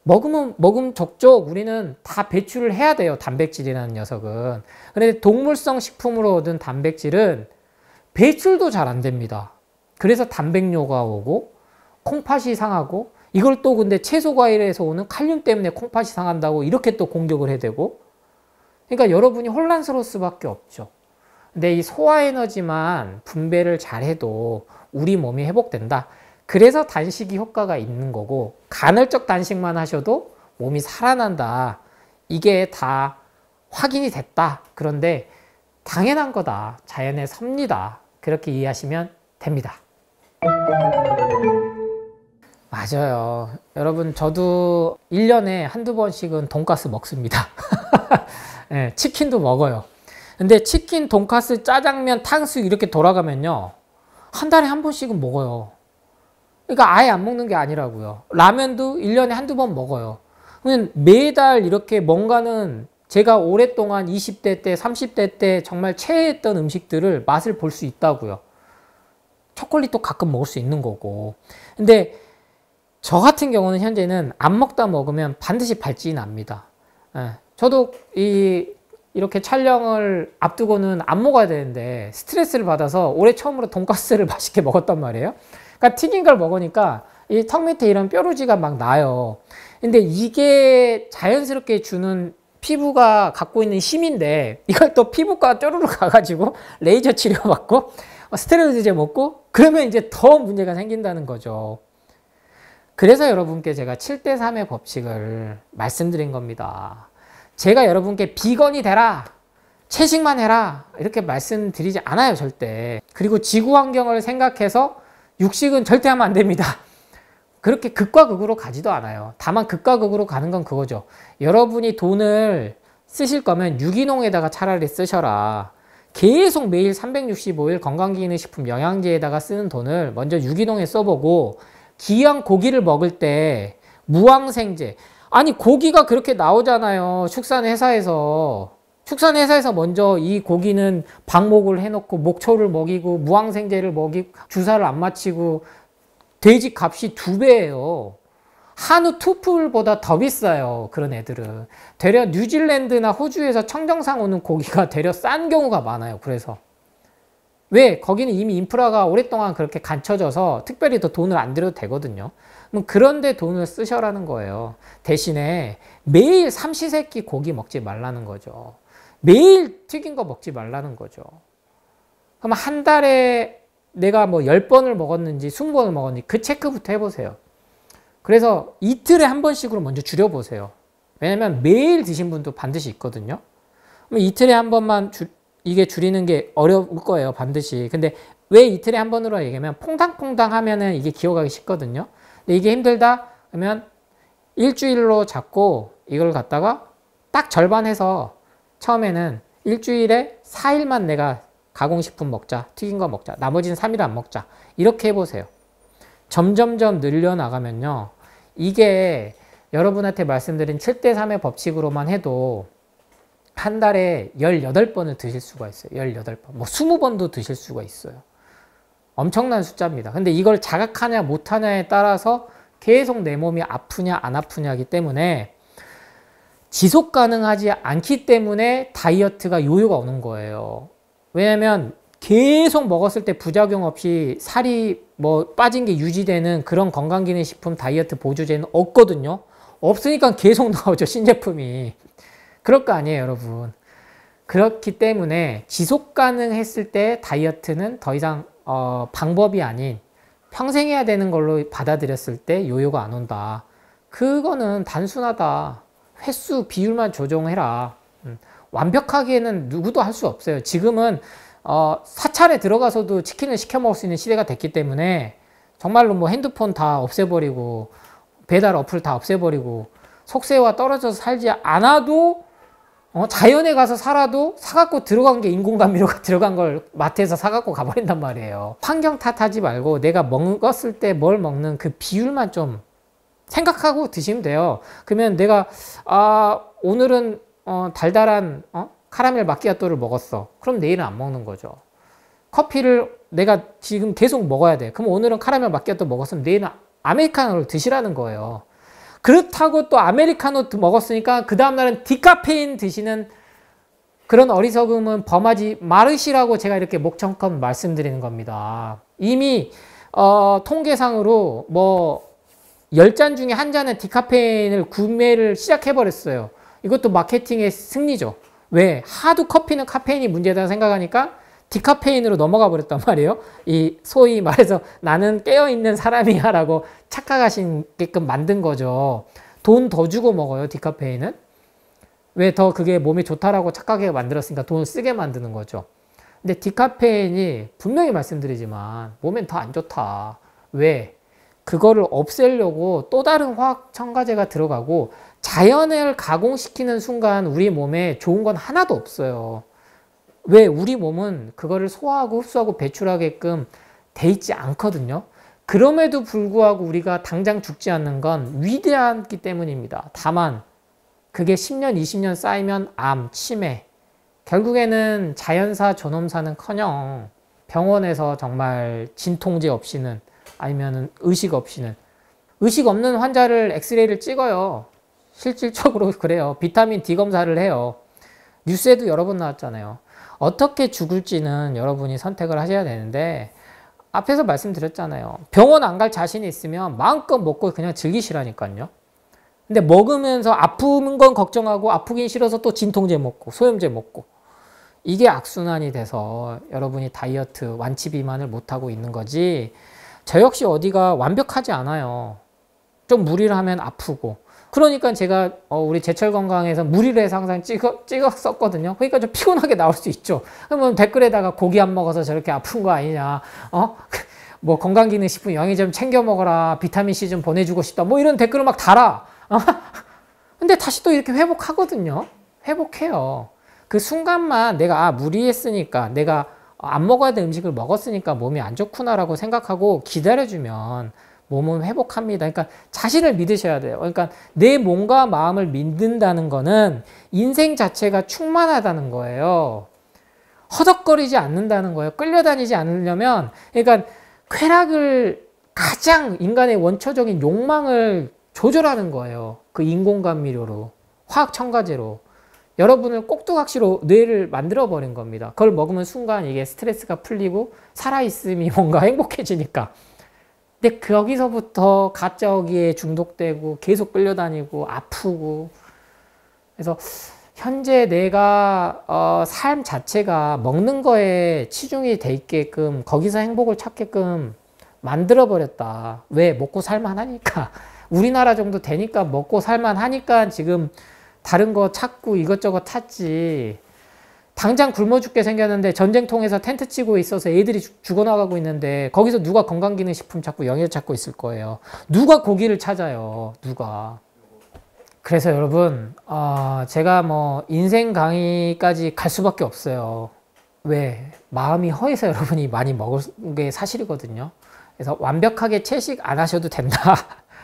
먹으면 족족 우리는 다 배출을 해야 돼요. 단백질이라는 녀석은. 그런데 동물성 식품으로 얻은 단백질은 배출도 잘 안 됩니다. 그래서 단백뇨가 오고 콩팥이 상하고 이걸 또 근데 채소 과일에서 오는 칼륨 때문에 콩팥이 상한다고 이렇게 또 공격을 해대고, 그러니까 여러분이 혼란스러울 수밖에 없죠. 근데 이 소화 에너지만 분배를 잘 해도 우리 몸이 회복된다. 그래서 단식이 효과가 있는 거고 간헐적 단식만 하셔도 몸이 살아난다. 이게 다 확인이 됐다. 그런데 당연한 거다. 자연의 섭리다. 그렇게 이해하시면 됩니다. 맞아요. 여러분 저도 1년에 한두 번씩은 돈가스 먹습니다. 네, 치킨도 먹어요. 근데 치킨, 돈가스, 짜장면, 탕수육 이렇게 돌아가면요. 한 달에 한 번씩은 먹어요. 그러니까 아예 안 먹는 게 아니라고요. 라면도 1년에 한두 번 먹어요. 그러면 매달 이렇게 뭔가는 제가 오랫동안 20대 때, 30대 때 정말 최애했던 음식들을 맛을 볼 수 있다고요. 초콜릿도 가끔 먹을 수 있는 거고. 근데 저 같은 경우는 현재는 안 먹다 먹으면 반드시 발진이 납니다. 저도 이렇게 촬영을 앞두고는 안 먹어야 되는데 스트레스를 받아서 올해 처음으로 돈가스를 맛있게 먹었단 말이에요. 그러니까 튀긴 걸 먹으니까 이 턱 밑에 이런 뾰루지가 막 나요. 근데 이게 자연스럽게 주는 피부가 갖고 있는 힘인데 이걸 또 피부과 쪼르르 가가지고 레이저 치료받고 스테로이드제 먹고 그러면 이제 더 문제가 생긴다는 거죠. 그래서 여러분께 제가 7대3의 법칙을 말씀드린 겁니다. 제가 여러분께 비건이 되라, 채식만 해라 이렇게 말씀드리지 않아요, 절대. 그리고 지구 환경을 생각해서 육식은 절대 하면 안 됩니다. 그렇게 극과 극으로 가지도 않아요. 다만 극과 극으로 가는 건 그거죠. 여러분이 돈을 쓰실 거면 유기농에다가 차라리 쓰셔라. 계속 매일 365일 건강기능식품 영양제에다가 쓰는 돈을 먼저 유기농에 써보고 귀한 고기를 먹을 때 무항생제, 아니 고기가 그렇게 나오잖아요. 축산회사에서 먼저 이 고기는 방목을 해놓고 목초를 먹이고 무항생제를 먹이고 주사를 안 맞히고 돼지 값이 2배예요. 한우 투풀보다 더 비싸요. 그런 애들은 되려 뉴질랜드나 호주에서 청정상 오는 고기가 되려 싼 경우가 많아요. 그래서 왜? 거기는 이미 인프라가 오랫동안 그렇게 갖춰져서 특별히 더 돈을 안 들여도 되거든요. 그럼 그런데 돈을 쓰셔라는 거예요. 대신에 매일 삼시세끼 고기 먹지 말라는 거죠. 매일 튀긴 거 먹지 말라는 거죠. 그럼 한 달에 내가 뭐 10번을 먹었는지 20번을 먹었는지 그 체크부터 해보세요. 그래서 이틀에 한 번씩으로 먼저 줄여보세요. 왜냐면 매일 드신 분도 반드시 있거든요. 그럼 이틀에 한 번만 이게 줄이는 게 어려울 거예요, 반드시. 근데 왜 이틀에 한 번으로 얘기하면 퐁당퐁당 하면은 이게 기억하기 쉽거든요. 근데 이게 힘들다 그러면 일주일로 잡고 이걸 갖다가 딱 절반 해서 처음에는 일주일에 4일만 내가 가공식품 먹자, 튀긴 거 먹자, 나머지는 3일 안 먹자, 이렇게 해보세요. 점점점 늘려나가면요, 이게 여러분한테 말씀드린 7대3의 법칙으로만 해도 한 달에 18번을 드실 수가 있어요. 18번. 뭐 20번도 드실 수가 있어요. 엄청난 숫자입니다. 근데 이걸 자각하냐 못하냐에 따라서 계속 내 몸이 아프냐 안 아프냐기 때문에 지속 가능하지 않기 때문에 다이어트가 요요가 오는 거예요. 왜냐면 계속 먹었을 때 부작용 없이 살이 뭐 빠진 게 유지되는 그런 건강기능식품 다이어트 보조제는 없거든요. 없으니까 계속 나오죠, 신제품이. 그럴 거 아니에요, 여러분. 그렇기 때문에 지속 가능했을 때 다이어트는 더 이상 방법이 아닌 평생 해야 되는 걸로 받아들였을 때 요요가 안 온다. 그거는 단순하다. 횟수 비율만 조정해라. 완벽하게는 누구도 할 수 없어요. 지금은 사찰에 들어가서도 치킨을 시켜 먹을 수 있는 시대가 됐기 때문에 정말로 뭐 핸드폰 다 없애버리고 배달 어플 다 없애버리고 속세와 떨어져서 살지 않아도 자연에 가서 살아도 사갖고 들어간 게 인공감미료가 들어간 걸 마트에서 사갖고 가버린단 말이에요. 환경 탓하지 말고 내가 먹었을 때 뭘 먹는 그 비율만 좀 생각하고 드시면 돼요. 그러면 내가 오늘은 달달한 카라멜 마키아토를 먹었어. 그럼 내일은 안 먹는 거죠. 커피를 내가 지금 계속 먹어야 돼. 그럼 오늘은 카라멜 마키아토 먹었으면 내일은 아메리카노를 드시라는 거예요. 그렇다고 또 아메리카노 먹었으니까 그 다음날은 디카페인 드시는 그런 어리석음은 범하지 말으시라고 제가 이렇게 목청껏 말씀드리는 겁니다. 이미 통계상으로 뭐 10잔 중에 한 잔은 디카페인을 구매를 시작해버렸어요. 이것도 마케팅의 승리죠. 왜? 하도 커피는 카페인이 문제다 생각하니까 디카페인으로 넘어가 버렸단 말이에요. 이 소위 말해서 나는 깨어있는 사람이야 라고 착각하시게끔 만든 거죠. 돈 더 주고 먹어요, 디카페인은. 왜 더 그게 몸에 좋다라고 착각하게 만들었으니까 돈을 쓰게 만드는 거죠. 근데 디카페인이 분명히 말씀드리지만 몸엔 더 안 좋다. 왜? 그거를 없애려고 또 다른 화학 첨가제가 들어가고 자연을 가공시키는 순간 우리 몸에 좋은 건 하나도 없어요. 왜? 우리 몸은 그거를 소화하고 흡수하고 배출하게끔 돼 있지 않거든요. 그럼에도 불구하고 우리가 당장 죽지 않는 건 위대하기 때문입니다. 다만 그게 10년, 20년 쌓이면 암, 치매, 결국에는 자연사 존엄사는커녕 병원에서 정말 진통제 없이는 아니면 의식 없이는 의식 없는 환자를 엑스레이를 찍어요. 실질적으로 그래요. 비타민 D 검사를 해요. 뉴스에도 여러 번 나왔잖아요. 어떻게 죽을지는 여러분이 선택을 하셔야 되는데 앞에서 말씀드렸잖아요. 병원 안 갈 자신이 있으면 마음껏 먹고 그냥 즐기시라니까요. 근데 먹으면서 아픈 건 걱정하고 아프긴 싫어서 또 진통제 먹고 소염제 먹고 이게 악순환이 돼서 여러분이 다이어트, 완치 비만을 못하고 있는 거지 저 역시 어디가 완벽하지 않아요. 좀 무리를 하면 아프고 그러니까 제가 우리 제철건강에서 무리를 해서 항상 찍었었거든요. 그러니까 좀 피곤하게 나올 수 있죠. 그러면 댓글에다가 고기 안 먹어서 저렇게 아픈 거 아니냐. 뭐 건강기능식품 영양제 좀 챙겨 먹어라. 비타민C 좀 보내주고 싶다. 뭐 이런 댓글을 막 달아. 근데 다시 또 이렇게 회복하거든요. 회복해요. 그 순간만 내가 무리했으니까 내가 안 먹어야 될 음식을 먹었으니까 몸이 안 좋구나라고 생각하고 기다려주면 몸은 회복합니다. 그러니까 자신을 믿으셔야 돼요. 그러니까 내 몸과 마음을 믿는다는 거는 인생 자체가 충만하다는 거예요. 허덕거리지 않는다는 거예요. 끌려다니지 않으려면 그러니까 쾌락을 가장 인간의 원초적인 욕망을 조절하는 거예요. 그 인공감미료로 화학 첨가제로 여러분을 꼭두각시로 뇌를 만들어 버린 겁니다. 그걸 먹으면 순간 이게 스트레스가 풀리고 살아있음이 뭔가 행복해지니까. 근데 거기서부터 가짜기에 중독되고 계속 끌려다니고 아프고 그래서 현재 내가 삶 자체가 먹는 거에 치중이 돼 있게끔 거기서 행복을 찾게끔 만들어 버렸다. 왜? 먹고 살만하니까. 우리나라 정도 되니까 먹고 살만하니까 지금 다른 거 찾고 이것저것 찾지. 당장 굶어 죽게 생겼는데 전쟁통에서 텐트 치고 있어서 애들이 죽어나가고 있는데 거기서 누가 건강기능식품 찾고 영양 찾고 있을 거예요. 누가 고기를 찾아요. 누가. 그래서 여러분 제가 뭐 인생 강의까지 갈 수밖에 없어요. 왜? 마음이 허해서 여러분이 많이 먹을 게 사실이거든요. 그래서 완벽하게 채식 안 하셔도 된다.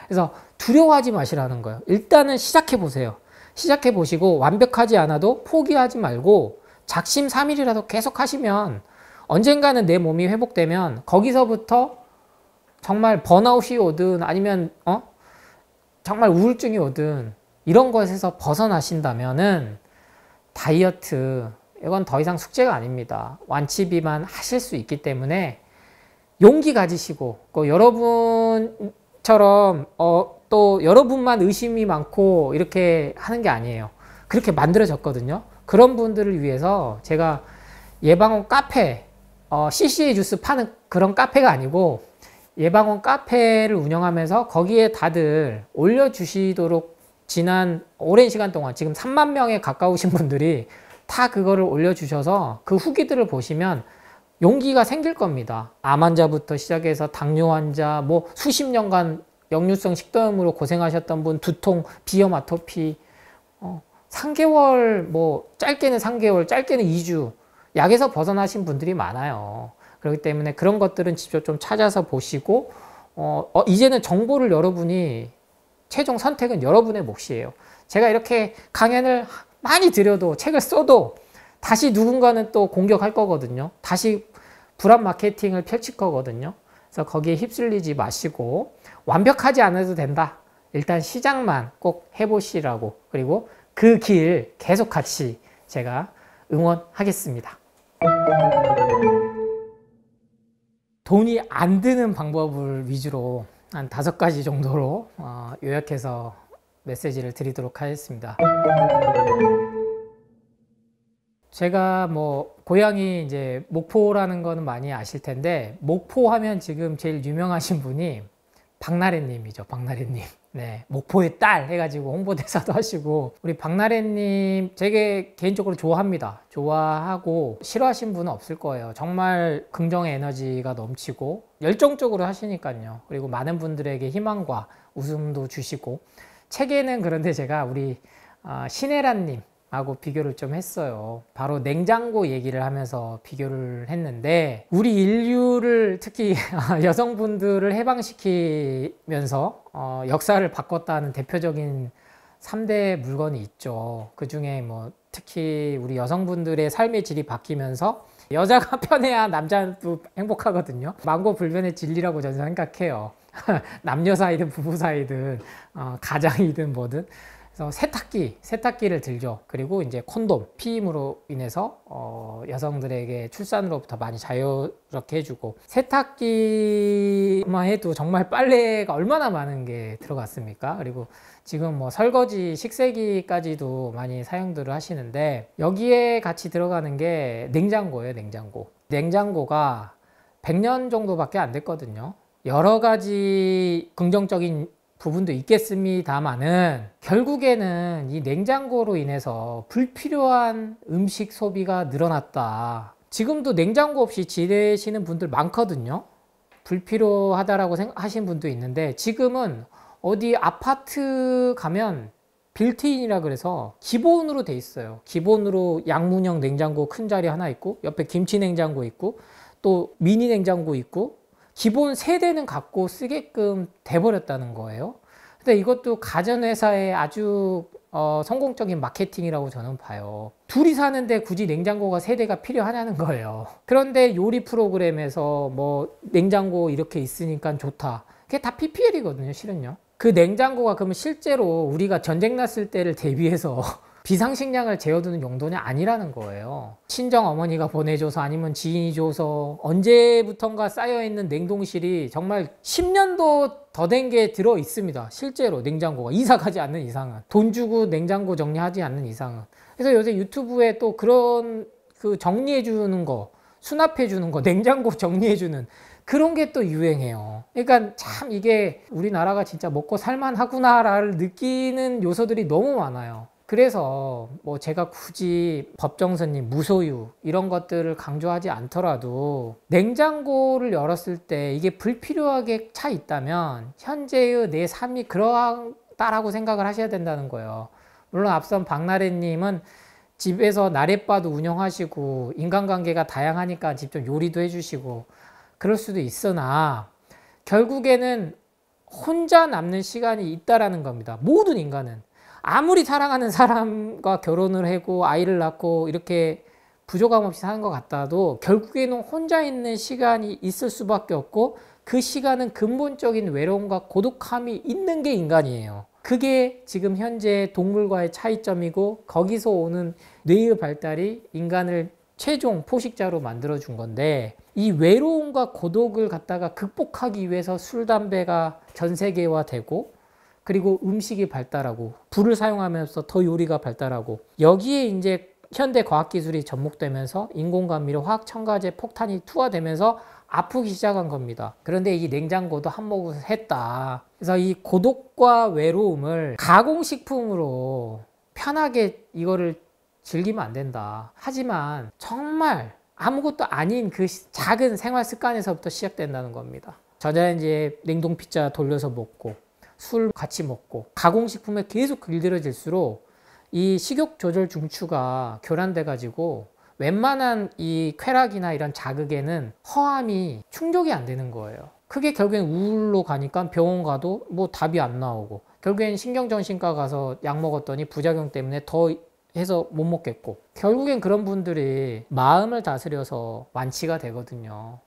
그래서 두려워하지 마시라는 거예요. 일단은 시작해 보세요. 시작해 보시고 완벽하지 않아도 포기하지 말고 작심삼일이라도 계속 하시면 언젠가는 내 몸이 회복되면 거기서부터 정말 번아웃이 오든 아니면 정말 우울증이 오든 이런 것에서 벗어나신다면은 다이어트 이건 더 이상 숙제가 아닙니다. 완치 비만 하실 수 있기 때문에 용기 가지시고 여러분처럼 또 여러분만 의심이 많고 이렇게 하는 게 아니에요. 그렇게 만들어졌거든요. 그런 분들을 위해서 제가 예방원 카페, CCA 주스 파는 그런 카페가 아니고 예방원 카페를 운영하면서 거기에 다들 올려주시도록 지난 오랜 시간 동안 지금 3만 명에 가까우신 분들이 다 그거를 올려주셔서 그 후기들을 보시면 용기가 생길 겁니다. 암 환자부터 시작해서 당뇨 환자, 뭐 수십 년간 역류성 식도염으로 고생하셨던 분, 두통, 비염, 아토피, 3개월, 뭐 짧게는 3개월, 짧게는 2주 약에서 벗어나신 분들이 많아요. 그렇기 때문에 그런 것들은 직접 좀 찾아서 보시고 이제는 정보를 여러분이 최종 선택은 여러분의 몫이에요. 제가 이렇게 강연을 많이 드려도 책을 써도 다시 누군가는 또 공격할 거거든요. 다시 불안 마케팅을 펼칠 거거든요. 그래서 거기에 휩쓸리지 마시고 완벽하지 않아도 된다. 일단 시작만 꼭 해보시라고, 그리고 그 길 계속 같이 제가 응원하겠습니다. 돈이 안 드는 방법을 위주로 한 5가지 정도로 요약해서 메시지를 드리도록 하겠습니다. 제가 뭐 고향이 이제 목포라는 거는 많이 아실 텐데, 목포 하면 지금 제일 유명하신 분이 박나래님이죠. 박나래님. 네, 목포의 딸 해가지고 홍보대사도 하시고, 우리 박나래님 되게 개인적으로 좋아합니다. 좋아하고 싫어하신 분은 없을 거예요. 정말 긍정의 에너지가 넘치고 열정적으로 하시니까요. 그리고 많은 분들에게 희망과 웃음도 주시고, 책에는 그런데 제가 우리 신혜란님 하고 비교를 좀 했어요. 바로 냉장고 얘기를 하면서 비교를 했는데, 우리 인류를 특히 여성분들을 해방시키면서 역사를 바꿨다는 대표적인 3대 물건이 있죠. 그 중에 뭐 특히 우리 여성분들의 삶의 질이 바뀌면서 여자가 편해야 남자도 행복하거든요. 만고불변의 진리라고 저는 생각해요. 남녀 사이든 부부 사이든 가장이든 뭐든. 그래서 세탁기를 들죠. 그리고 이제 콘돔, 피임으로 인해서 여성들에게 출산으로부터 많이 자유롭게 해주고, 세탁기만 해도 정말 빨래가 얼마나 많은 게 들어갔습니까? 그리고 지금 뭐 설거지, 식세기까지도 많이 사용들을 하시는데, 여기에 같이 들어가는 게 냉장고예요. 냉장고가 100년 정도밖에 안 됐거든요. 여러 가지 긍정적인 부분도 있겠습니다만은, 결국에는 이 냉장고로 인해서 불필요한 음식 소비가 늘어났다. 지금도 냉장고 없이 지내시는 분들 많거든요. 불필요하다라고 생각하시는 분도 있는데, 지금은 어디 아파트 가면 빌트인이라 그래서 기본으로 돼 있어요. 기본으로 양문형 냉장고 큰 자리 하나 있고, 옆에 김치 냉장고 있고, 또 미니 냉장고 있고, 기본 3대는 갖고 쓰게끔 돼버렸다는 거예요. 근데 이것도 가전회사의 아주 성공적인 마케팅이라고 저는 봐요. 둘이 사는데 굳이 냉장고가 3대가 필요하냐는 거예요. 그런데 요리 프로그램에서 뭐 냉장고 이렇게 있으니까 좋다. 그게 다 PPL이거든요, 실은요. 그 냉장고가 그러면 실제로 우리가 전쟁 났을 때를 대비해서 비상식량을 재워두는 용도는 아니라는 거예요. 친정 어머니가 보내줘서, 아니면 지인이 줘서 언제부턴가 쌓여있는 냉동실이 정말 10년도 더 된 게 들어 있습니다. 실제로 냉장고가 이사 가지 않는 이상은, 돈 주고 냉장고 정리하지 않는 이상은. 그래서 요새 유튜브에 또 그런 그 정리해 주는 거, 수납해 주는 거, 냉장고 정리해 주는 그런 게 또 유행해요. 그러니까 참 이게 우리나라가 진짜 먹고 살만하구나를 느끼는 요소들이 너무 많아요. 그래서 뭐 제가 굳이 법정스님, 무소유 이런 것들을 강조하지 않더라도, 냉장고를 열었을 때 이게 불필요하게 차 있다면 현재의 내 삶이 그러하다라고 생각을 하셔야 된다는 거예요. 물론 앞선 박나래님은 집에서 나랫바도 운영하시고 인간관계가 다양하니까 직접 요리도 해주시고 그럴 수도 있으나, 결국에는 혼자 남는 시간이 있다라는 겁니다. 모든 인간은. 아무리 사랑하는 사람과 결혼을 하고 아이를 낳고 이렇게 부족함 없이 사는 것 같아도 결국에는 혼자 있는 시간이 있을 수밖에 없고, 그 시간은 근본적인 외로움과 고독함이 있는 게 인간이에요. 그게 지금 현재 동물과의 차이점이고, 거기서 오는 뇌의 발달이 인간을 최종 포식자로 만들어준 건데, 이 외로움과 고독을 갖다가 극복하기 위해서 술, 담배가 전 세계화되고, 그리고 음식이 발달하고, 불을 사용하면서 더 요리가 발달하고, 여기에 이제 현대 과학기술이 접목되면서 인공감미료, 화학 첨가제, 폭탄이 투하되면서 아프기 시작한 겁니다. 그런데 이 냉장고도 한몫을 했다. 그래서 이 고독과 외로움을 가공식품으로 편하게 이거를 즐기면 안 된다. 하지만 정말 아무것도 아닌 그 작은 생활 습관에서부터 시작된다는 겁니다. 전자레인지에 냉동 피자 돌려서 먹고 술 같이 먹고 가공식품에 계속 길들여질수록 이 식욕 조절 중추가 교란돼 가지고 웬만한 이 쾌락이나 이런 자극에는 허함이 충족이 안 되는 거예요. 그게 결국엔 우울로 가니까 병원 가도 뭐 답이 안 나오고 결국엔 신경정신과 가서 약 먹었더니 부작용 때문에 더 해서 못 먹겠고 결국엔 그런 분들이 마음을 다스려서 완치가 되거든요.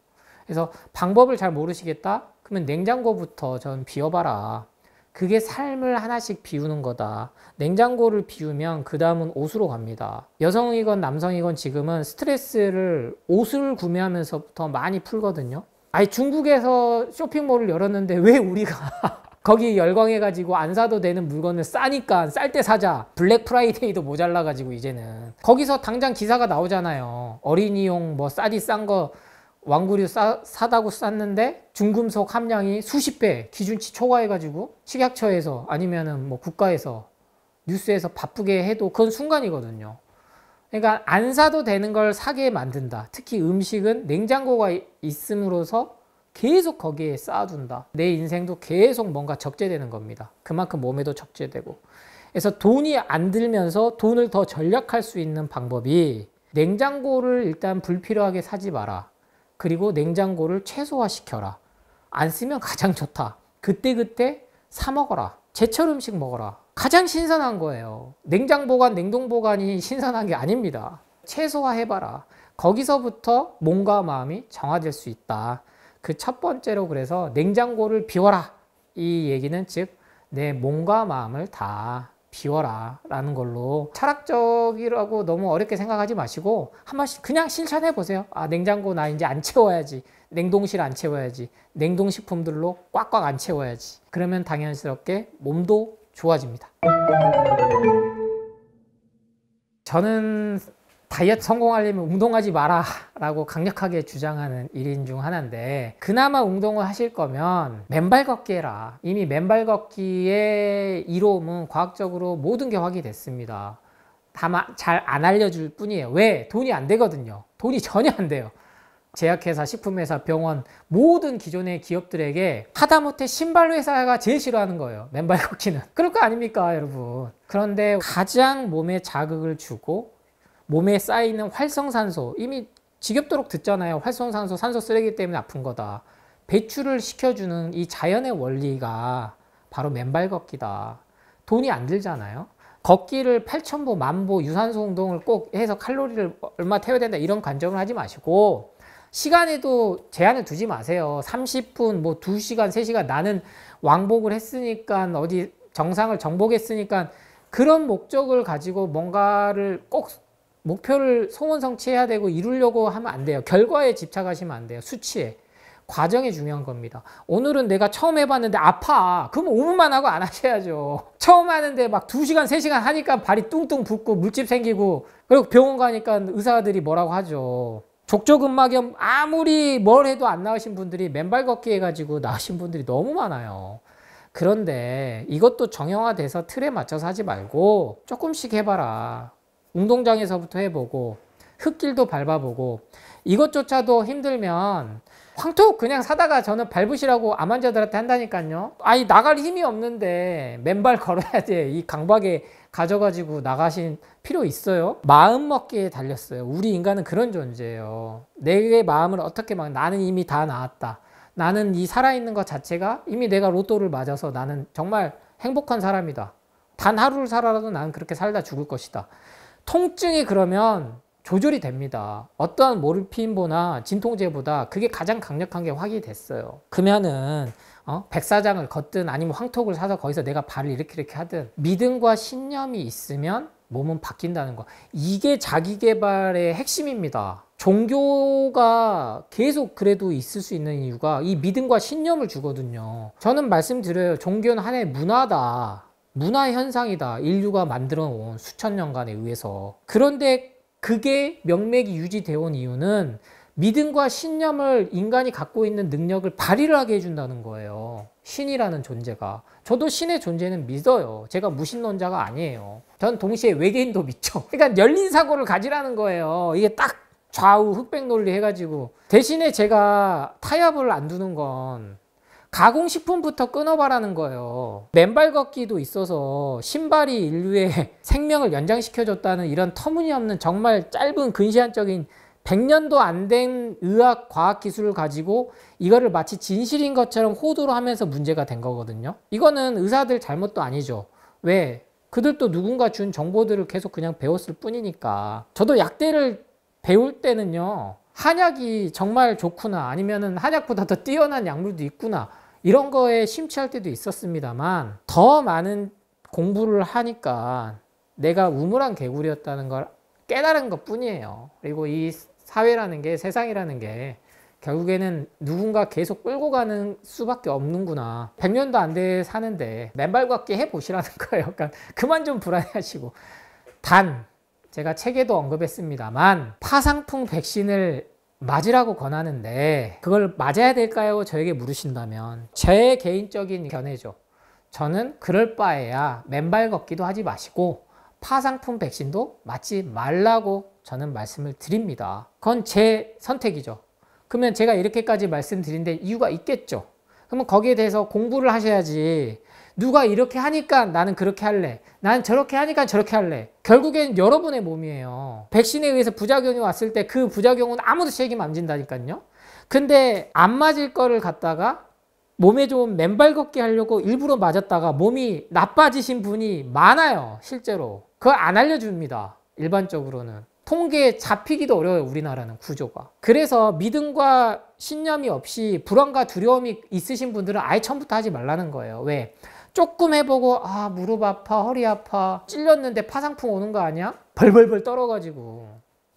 그래서 방법을 잘 모르시겠다? 그러면 냉장고부터 전 비워봐라. 그게 삶을 하나씩 비우는 거다. 냉장고를 비우면 그 다음은 옷으로 갑니다. 여성이건 남성이건 지금은 스트레스를 옷을 구매하면서부터 많이 풀거든요. 아니 중국에서 쇼핑몰을 열었는데 왜 우리가 거기 열광해가지고 안 사도 되는 물건을 싸니까 쌀 때 사자. 블랙 프라이데이도 모자라가지고 이제는 거기서 당장 기사가 나오잖아요. 어린이용 뭐 싸디 싼 거 왕구류 사다고 쌌는데 중금속 함량이 수십 배 기준치 초과해가지고 식약처에서 아니면은 뭐 국가에서 뉴스에서 바쁘게 해도 그건 순간이거든요. 그러니까 안 사도 되는 걸 사게 만든다. 특히 음식은 냉장고가 있음으로써 계속 거기에 쌓아둔다. 내 인생도 계속 뭔가 적재되는 겁니다. 그만큼 몸에도 적재되고. 그래서 돈이 안 들면서 돈을 더 절약할 수 있는 방법이 냉장고를 일단 불필요하게 사지 마라. 그리고 냉장고를 최소화시켜라. 안 쓰면 가장 좋다. 그때그때 사 먹어라. 제철 음식 먹어라. 가장 신선한 거예요. 냉장 보관, 냉동 보관이 신선한 게 아닙니다. 최소화해봐라. 거기서부터 몸과 마음이 정화될 수 있다. 그 첫 번째로 그래서 냉장고를 비워라. 이 얘기는 즉 내 몸과 마음을 다 비워라 라는 걸로 철학적이라고 너무 어렵게 생각하지 마시고 한 번씩 그냥 실천해 보세요. 아, 냉장고 나 이제 안 채워야지. 냉동실 안 채워야지. 냉동식품들로 꽉꽉 안 채워야지. 그러면 당연스럽게 몸도 좋아집니다. 저는 다이어트 성공하려면 운동하지 마라 라고 강력하게 주장하는 일인 중 하나인데 그나마 운동을 하실 거면 맨발 걷기 해라. 이미 맨발 걷기의 이로움은 과학적으로 모든 게 확인됐습니다. 다만 잘 안 알려줄 뿐이에요. 왜? 돈이 안 되거든요. 돈이 전혀 안 돼요. 제약회사, 식품회사, 병원 모든 기존의 기업들에게 하다못해 신발회사가 제일 싫어하는 거예요. 맨발 걷기는. 그럴 거 아닙니까 여러분. 그런데 가장 몸에 자극을 주고 몸에 쌓이는 활성산소, 이미 지겹도록 듣잖아요. 활성산소, 산소 쓰레기 때문에 아픈 거다. 배출을 시켜주는 이 자연의 원리가 바로 맨발 걷기다. 돈이 안 들잖아요. 걷기를 8,000보, 10,000보 유산소 운동을 꼭 해서 칼로리를 얼마 태워야 된다 이런 관점을 하지 마시고 시간에도 제한을 두지 마세요. 30분, 뭐 2시간, 3시간 나는 왕복을 했으니까 어디 정상을 정복했으니까 그런 목적을 가지고 뭔가를 꼭 목표를 소원 성취해야 되고 이루려고 하면 안 돼요. 결과에 집착하시면 안 돼요. 수치에. 과정이 중요한 겁니다. 오늘은 내가 처음 해봤는데 아파. 그럼 5분만 하고 안 하셔야죠. 처음 하는데 막 2시간, 3시간 하니까 발이 뚱뚱 붓고 물집 생기고 그리고 병원 가니까 의사들이 뭐라고 하죠. 족저근막염 아무리 뭘 해도 안 나으신 분들이 맨발 걷기 해가지고 나으신 분들이 너무 많아요. 그런데 이것도 정형화돼서 틀에 맞춰서 하지 말고 조금씩 해봐라. 운동장에서부터 해보고 흙길도 밟아보고 이것조차도 힘들면 황토 그냥 사다가 저는 밟으시라고 암 환자들한테 한다니까요. 아니 나갈 힘이 없는데 맨발 걸어야 돼. 이 강박에 가져가지고 나가신 필요 있어요? 마음 먹기에 달렸어요. 우리 인간은 그런 존재예요. 내 마음을 어떻게 막 나는 이미 다 나았다. 나는 이 살아있는 것 자체가 이미 내가 로또를 맞아서 나는 정말 행복한 사람이다. 단 하루를 살아라도 나는 그렇게 살다 죽을 것이다. 통증이 그러면 조절이 됩니다. 어떠한 모르핀보나 진통제보다 그게 가장 강력한 게 확인이 됐어요. 그러면은 백사장을 걷든 아니면 황토를 사서 거기서 내가 발을 이렇게 하든 믿음과 신념이 있으면 몸은 바뀐다는 거. 이게 자기계발의 핵심입니다. 종교가 계속 그래도 있을 수 있는 이유가 이 믿음과 신념을 주거든요. 저는 말씀드려요. 종교는 하나의 문화다. 문화 현상이다. 인류가 만들어 온 수천 년간에 의해서. 그런데 그게 명맥이 유지되어 온 이유는 믿음과 신념을 인간이 갖고 있는 능력을 발휘를 하게 해준다는 거예요. 신이라는 존재가. 저도 신의 존재는 믿어요. 제가 무신론자가 아니에요. 전 동시에 외계인도 믿죠. 그러니까 열린 사고를 가지라는 거예요. 이게 딱 좌우 흑백 논리 해가지고. 대신에 제가 타협을 안 두는 건 가공식품부터 끊어봐라는 거예요. 맨발 걷기도 있어서 신발이 인류의 생명을 연장시켜줬다는 이런 터무니없는 정말 짧은 근시안적인 100년도 안 된 의학 과학 기술을 가지고 이거를 마치 진실인 것처럼 호도로 하면서 문제가 된 거거든요. 이거는 의사들 잘못도 아니죠. 왜? 그들도 누군가 준 정보들을 계속 그냥 배웠을 뿐이니까. 저도 약대를 배울 때는요, 한약이 정말 좋구나, 아니면은 한약보다 더 뛰어난 약물도 있구나, 이런 거에 심취할 때도 있었습니다만, 더 많은 공부를 하니까 내가 우물한 개구리였다는 걸 깨달은 것 뿐이에요. 그리고 이 사회라는 게, 세상이라는 게 결국에는 누군가 계속 끌고 가는 수밖에 없는구나. 100년도 안 돼 사는데 맨발 걷기 해보시라는 거예요. 그러니까 그만 좀 불안해하시고. 단, 제가 책에도 언급했습니다만, 파상풍 백신을 맞으라고 권하는데 그걸 맞아야 될까요? 저에게 물으신다면 제 개인적인 견해죠. 저는 그럴 바에야 맨발 걷기도 하지 마시고 파상풍 백신도 맞지 말라고 저는 말씀을 드립니다. 그건 제 선택이죠. 그러면 제가 이렇게까지 말씀드린 데 이유가 있겠죠. 그러면 거기에 대해서 공부를 하셔야지. 누가 이렇게 하니까 나는 그렇게 할래, 난 저렇게 하니까 저렇게 할래. 결국엔 여러분의 몸이에요. 백신에 의해서 부작용이 왔을 때 그 부작용은 아무도 책임 안 진다니까요. 근데 안 맞을 거를 갖다가 몸에 좋은 맨발 걷기 하려고 일부러 맞았다가 몸이 나빠지신 분이 많아요. 실제로 그걸 안 알려줍니다. 일반적으로는 통계에 잡히기도 어려워요. 우리나라는 구조가. 그래서 믿음과 신념이 없이 불안과 두려움이 있으신 분들은 아예 처음부터 하지 말라는 거예요. 왜? 조금 해보고 아 무릎 아파, 허리 아파, 찔렸는데 파상풍 오는 거 아니야? 벌벌벌 떨어가지고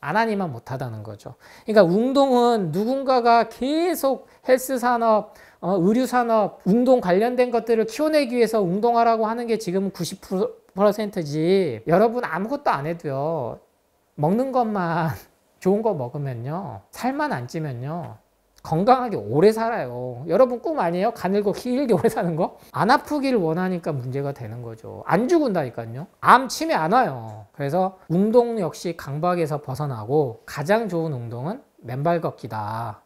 안 하니만 못하다는 거죠. 그러니까 운동은 누군가가 계속 헬스 산업, 의류 산업, 운동 관련된 것들을 키워내기 위해서 운동하라고 하는 게 지금은 90%지. 여러분 아무것도 안 해도요, 먹는 것만 좋은 거 먹으면요, 살만 안 찌면요, 건강하게 오래 살아요. 여러분 꿈 아니에요? 가늘고 길게 오래 사는 거? 안 아프기를 원하니까 문제가 되는 거죠. 안 죽은다니까요. 암 치매 안 와요. 그래서 운동 역시 강박에서 벗어나고 가장 좋은 운동은 맨발 걷기다.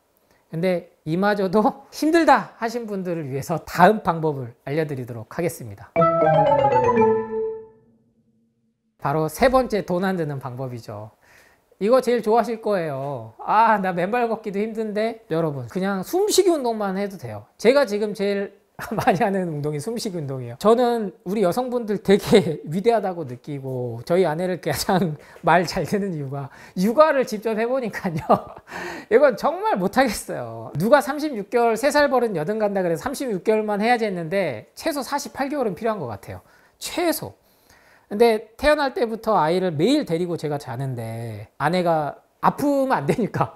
근데 이마저도 힘들다 하신 분들을 위해서 다음 방법을 알려드리도록 하겠습니다. 바로 세 번째 돈 안 드는 방법이죠. 이거 제일 좋아하실 거예요. 아, 나 맨발 걷기도 힘든데. 여러분, 그냥 숨쉬기 운동만 해도 돼요. 제가 지금 제일 많이 하는 운동이 숨쉬기 운동이에요. 저는 우리 여성분들 되게 위대하다고 느끼고 저희 아내를 가장 말 잘 듣는 이유가 육아를 직접 해보니까요, 이건 정말 못하겠어요. 누가 36개월 3살 버릇 여든 간다 그래서 36개월만 해야지 했는데 최소 48개월은 필요한 것 같아요. 최소. 근데 태어날 때부터 아이를 매일 데리고 제가 자는데 아내가 아프면 안 되니까,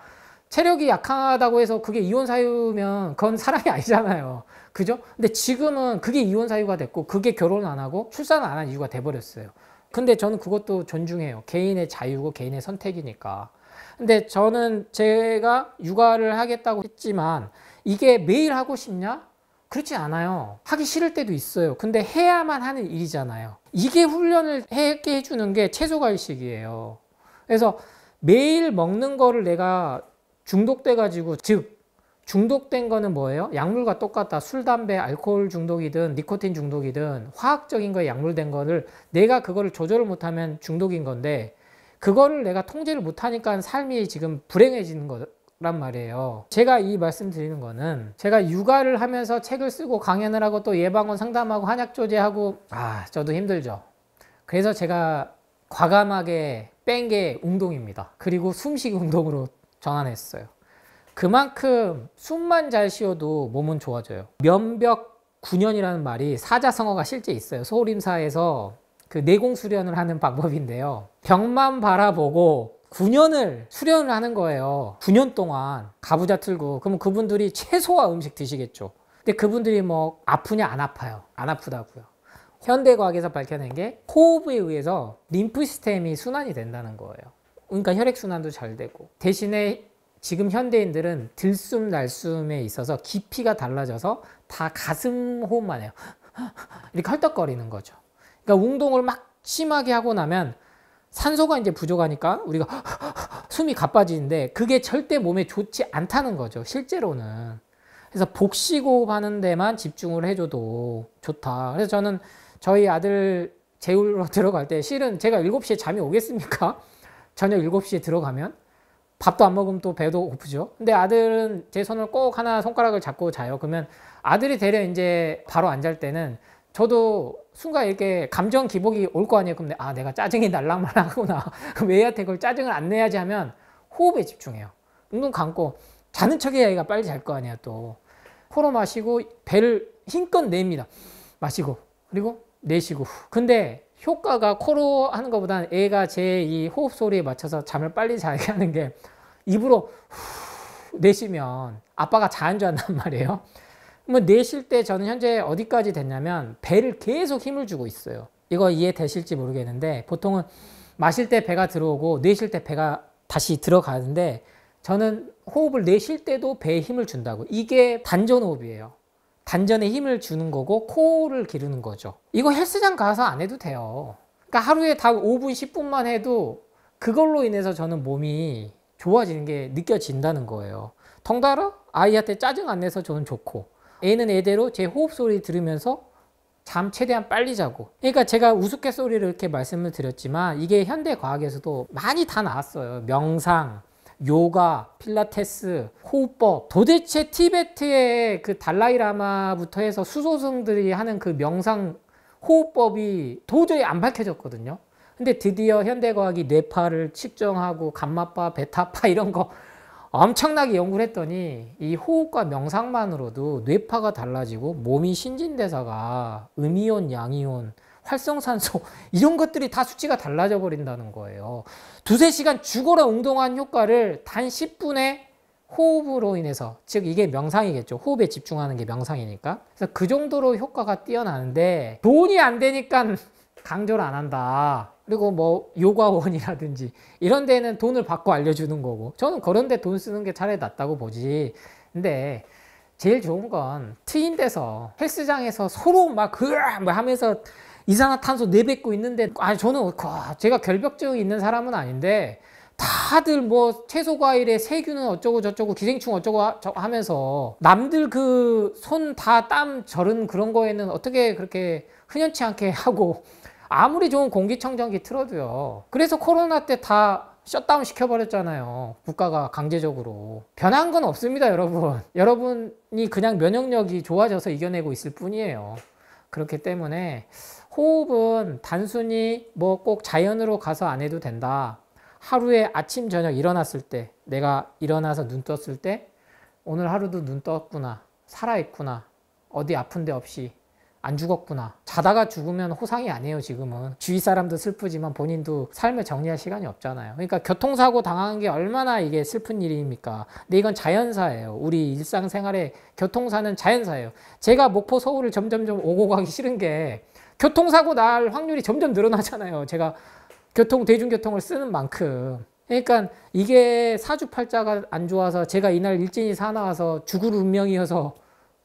체력이 약하다고 해서 그게 이혼 사유면 그건 사랑이 아니잖아요. 그죠? 근데 지금은 그게 이혼 사유가 됐고 그게 결혼 안 하고 출산 안 한 이유가 돼버렸어요. 근데 저는 그것도 존중해요. 개인의 자유고 개인의 선택이니까. 근데 저는 제가 육아를 하겠다고 했지만 이게 매일 하고 싶냐? 그렇지 않아요. 하기 싫을 때도 있어요. 근데 해야만 하는 일이잖아요. 이게 훈련을 하게 해주는 게 채소과일식이에요. 그래서 매일 먹는 거를 내가 중독돼가지고, 즉 중독된 거는 뭐예요? 약물과 똑같다. 술, 담배, 알코올 중독이든 니코틴 중독이든 화학적인 거에 약물된 거를 내가 그거를 조절을 못하면 중독인 건데, 그거를 내가 통제를 못하니까 삶이 지금 불행해지는 거란 말이에요. 제가 이 말씀 드리는 거는, 제가 육아를 하면서 책을 쓰고 강연을 하고 또 예방원 상담하고 한약 조제하고, 저도 힘들죠. 그래서 제가 과감하게 뺀 게 운동입니다. 그리고 숨쉬기 운동으로 전환했어요. 그만큼 숨만 잘 쉬어도 몸은 좋아져요. 면벽 9년이라는 말이 사자성어가 실제 있어요. 소림사에서 그 내공 수련을 하는 방법인데요. 벽만 바라보고 9년을 수련을 하는 거예요. 9년 동안 가부좌 틀고. 그러면 그분들이 채소와 음식 드시겠죠. 근데 그분들이 뭐 아프냐? 안 아파요. 안 아프다고요. 현대과학에서 밝혀낸 게 호흡에 의해서 림프 시스템이 순환이 된다는 거예요. 그러니까 혈액순환도 잘 되고, 대신에 지금 현대인들은 들숨 날숨에 있어서 깊이가 달라져서 다 가슴 호흡만 해요. 이렇게 헐떡거리는 거죠. 그러니까 운동을 막 심하게 하고 나면 산소가 이제 부족하니까 우리가 숨이 가빠지는데 그게 절대 몸에 좋지 않다는 거죠, 실제로는. 그래서 복식호흡 하는 데만 집중을 해줘도 좋다. 그래서 저는 저희 아들 재우러 들어갈 때, 실은 제가 7시에 잠이 오겠습니까? 저녁 7시에 들어가면 밥도 안 먹으면 또 배도 고프죠. 근데 아들은 제 손을 꼭 하나 손가락을 잡고 자요. 그러면 아들이 되려 이제 바로 안 잘 때는 저도 순간 이렇게 감정 기복이 올 거 아니에요. 그럼 내가 짜증이 날랑말랑하구나. 그럼 애한테 그걸 짜증을 안 내야지 하면 호흡에 집중해요. 눈 감고 자는 척해야 얘가 빨리 잘 거 아니야. 또 코로 마시고 배를 힘껏 냅니다. 마시고 그리고 내쉬고. 근데 효과가 코로 하는 것보다는 애가 제 이 호흡 소리에 맞춰서 잠을 빨리 자게 하는 게, 입으로 내쉬면 아빠가 자는 줄 안단 말이에요. 뭐 내쉴 때 저는 현재 어디까지 됐냐면 배를 계속 힘을 주고 있어요. 이거 이해되실지 모르겠는데 보통은 마실 때 배가 들어오고 내쉴 때 배가 다시 들어가는데, 저는 호흡을 내쉴 때도 배에 힘을 준다고. 이게 단전 호흡이에요. 단전에 힘을 주는 거고 코를 기르는 거죠. 이거 헬스장 가서 안 해도 돼요. 그러니까 하루에 다 5분 10분만 해도 그걸로 인해서 저는 몸이 좋아지는 게 느껴진다는 거예요. 덩달아 아이한테 짜증 안 내서 저는 좋고, 애는 애대로 제 호흡 소리 들으면서 잠 최대한 빨리 자고. 그러니까 제가 우스갯소리를 이렇게 말씀을 드렸지만 이게 현대 과학에서도 많이 다 나왔어요. 명상, 요가, 필라테스, 호흡법. 도대체 티베트의 그 달라이라마부터 해서 수소승들이 하는 그 명상 호흡법이 도저히 안 밝혀졌거든요. 근데 드디어 현대과학이 뇌파를 측정하고 감마파, 베타파 이런 거 엄청나게 연구를 했더니 이 호흡과 명상만으로도 뇌파가 달라지고 몸이 신진대사가 음이온, 양이온, 활성산소 이런 것들이 다 수치가 달라져 버린다는 거예요. 2~3시간 죽어라 운동한 효과를 단 10분의 호흡으로 인해서, 즉 이게 명상이겠죠. 호흡에 집중하는 게 명상이니까. 그래서 그 정도로 효과가 뛰어나는데 돈이 안 되니까 강조를 안 한다. 그리고 뭐 요가원이라든지 이런 데는 돈을 받고 알려주는 거고, 저는 그런 데 돈 쓰는 게 차라리 낫다고 보지. 근데 제일 좋은 건 트인돼서 헬스장에서 서로 막 뭐 하면서 이산화탄소 내뱉고 있는데, 저는 제가 결벽증이 있는 사람은 아닌데 다들 뭐 채소 과일에 세균은 어쩌고 저쩌고 기생충 어쩌고 하면서 남들 그 손 다 땀 절은 그런 거에는 어떻게 그렇게 흔연치 않게 하고, 아무리 좋은 공기청정기 틀어도요. 그래서 코로나 때 다 셧다운 시켜버렸잖아요. 국가가 강제적으로. 변한 건 없습니다, 여러분. 여러분이 그냥 면역력이 좋아져서 이겨내고 있을 뿐이에요. 그렇기 때문에 호흡은 단순히 뭐 꼭 자연으로 가서 안 해도 된다. 하루에 아침 저녁 일어났을 때, 내가 일어나서 눈 떴을 때 오늘 하루도 눈 떴구나, 살아있구나, 어디 아픈 데 없이 안 죽었구나. 자다가 죽으면 호상이 아니에요. 지금은 주위 사람도 슬프지만 본인도 삶을 정리할 시간이 없잖아요. 그러니까 교통사고 당한 게 얼마나 이게 슬픈 일입니까? 근데 이건 자연사예요. 우리 일상생활에 교통사는 자연사예요. 제가 목포 서울을 점점점 오고 가기 싫은 게 교통사고 날 확률이 점점 늘어나잖아요. 제가 대중교통을 쓰는 만큼. 그러니까 이게 사주팔자가 안 좋아서 제가 이날 일진이 사나워서 죽을 운명이어서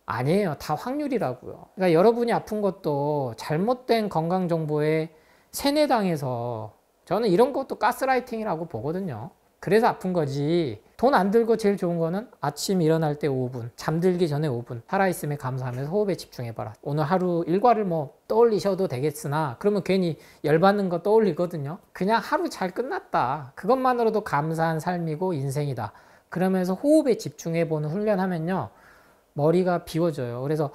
아니에요. 다 확률이라고요. 그러니까 여러분이 아픈 것도 잘못된 건강정보에 세뇌당해서, 저는 이런 것도 가스라이팅이라고 보거든요. 그래서 아픈 거지. 돈 안 들고 제일 좋은 거는 아침 일어날 때 5분, 잠들기 전에 5분, 살아있음에 감사하면서 호흡에 집중해봐라. 오늘 하루 일과를 뭐 떠올리셔도 되겠으나 그러면 괜히 열받는 거 떠올리거든요. 그냥 하루 잘 끝났다. 그것만으로도 감사한 삶이고 인생이다. 그러면서 호흡에 집중해보는 훈련하면요, 머리가 비워져요. 그래서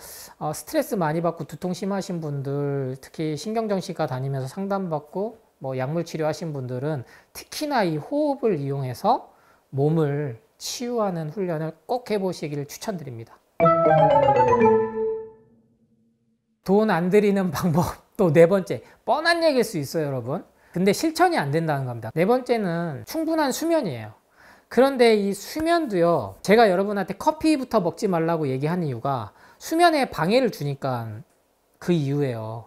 스트레스 많이 받고 두통 심하신 분들, 특히 신경정신과 다니면서 상담받고 뭐 약물 치료하신 분들은 특히나 이 호흡을 이용해서 몸을 치유하는 훈련을 꼭 해보시기를 추천드립니다. 돈 안 들이는 방법 또 4번째, 뻔한 얘기일 수 있어요, 여러분. 근데 실천이 안 된다는 겁니다. 4번째는 충분한 수면이에요. 그런데 이 수면도요, 제가 여러분한테 커피부터 먹지 말라고 얘기한 이유가 수면에 방해를 주니까 그 이유예요.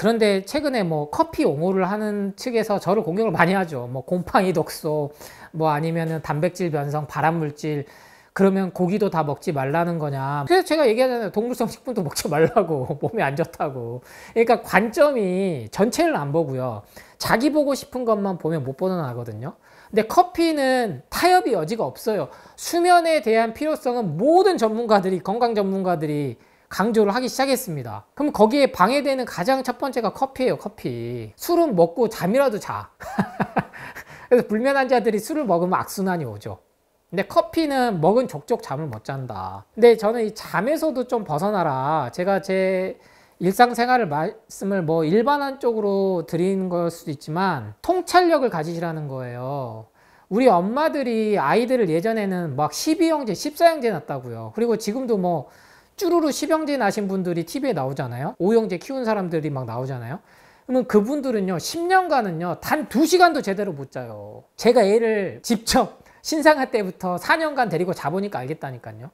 그런데 최근에 뭐 커피 옹호를 하는 측에서 저를 공격을 많이 하죠. 뭐 곰팡이 독소, 뭐 아니면은 단백질 변성, 발암물질, 그러면 고기도 다 먹지 말라는 거냐. 그래서 제가 얘기하잖아요. 동물성 식품도 먹지 말라고. 몸에 안 좋다고. 그러니까 관점이 전체를 안 보고요. 자기 보고 싶은 것만 보면 못 벗어나거든요. 근데 커피는 타협의 여지가 없어요. 수면에 대한 필요성은 모든 전문가들이, 건강 전문가들이 강조를 하기 시작했습니다. 그럼 거기에 방해되는 가장 첫 번째가 커피예요. 커피. 술은 먹고 잠이라도 자. 그래서 불면 환자들이 술을 먹으면 악순환이 오죠. 근데 커피는 먹은 족족 잠을 못 잔다. 근데 저는 이 잠에서도 좀 벗어나라. 제가 제 일상생활을 말씀을 뭐 일반한 쪽으로 드리는 걸 수도 있지만 통찰력을 가지시라는 거예요. 우리 엄마들이 아이들을 예전에는 막 12형제, 14형제 낳았다고요. 그리고 지금도 뭐 쭈루루 10형제 낳으신 분들이 TV에 나오잖아요. 5형제 키운 사람들이 막 나오잖아요. 그러면 그분들은요 10년간은요 단 2시간도 제대로 못 자요. 제가 애를 직접 신생아 때부터 4년간 데리고 자보니까 알겠다니까요.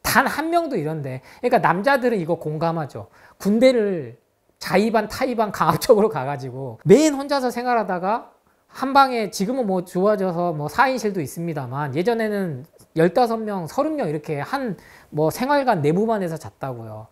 단 한 명도 이런데. 그러니까 남자들은 이거 공감하죠. 군대를 자의반 타의반 강압적으로 가가지고 매일 혼자서 생활하다가 한 방에, 지금은 뭐 좋아져서 뭐 4인실도 있습니다만 예전에는 15명, 30명 이렇게 한 뭐 생활관 내부만 해서 잤다고요.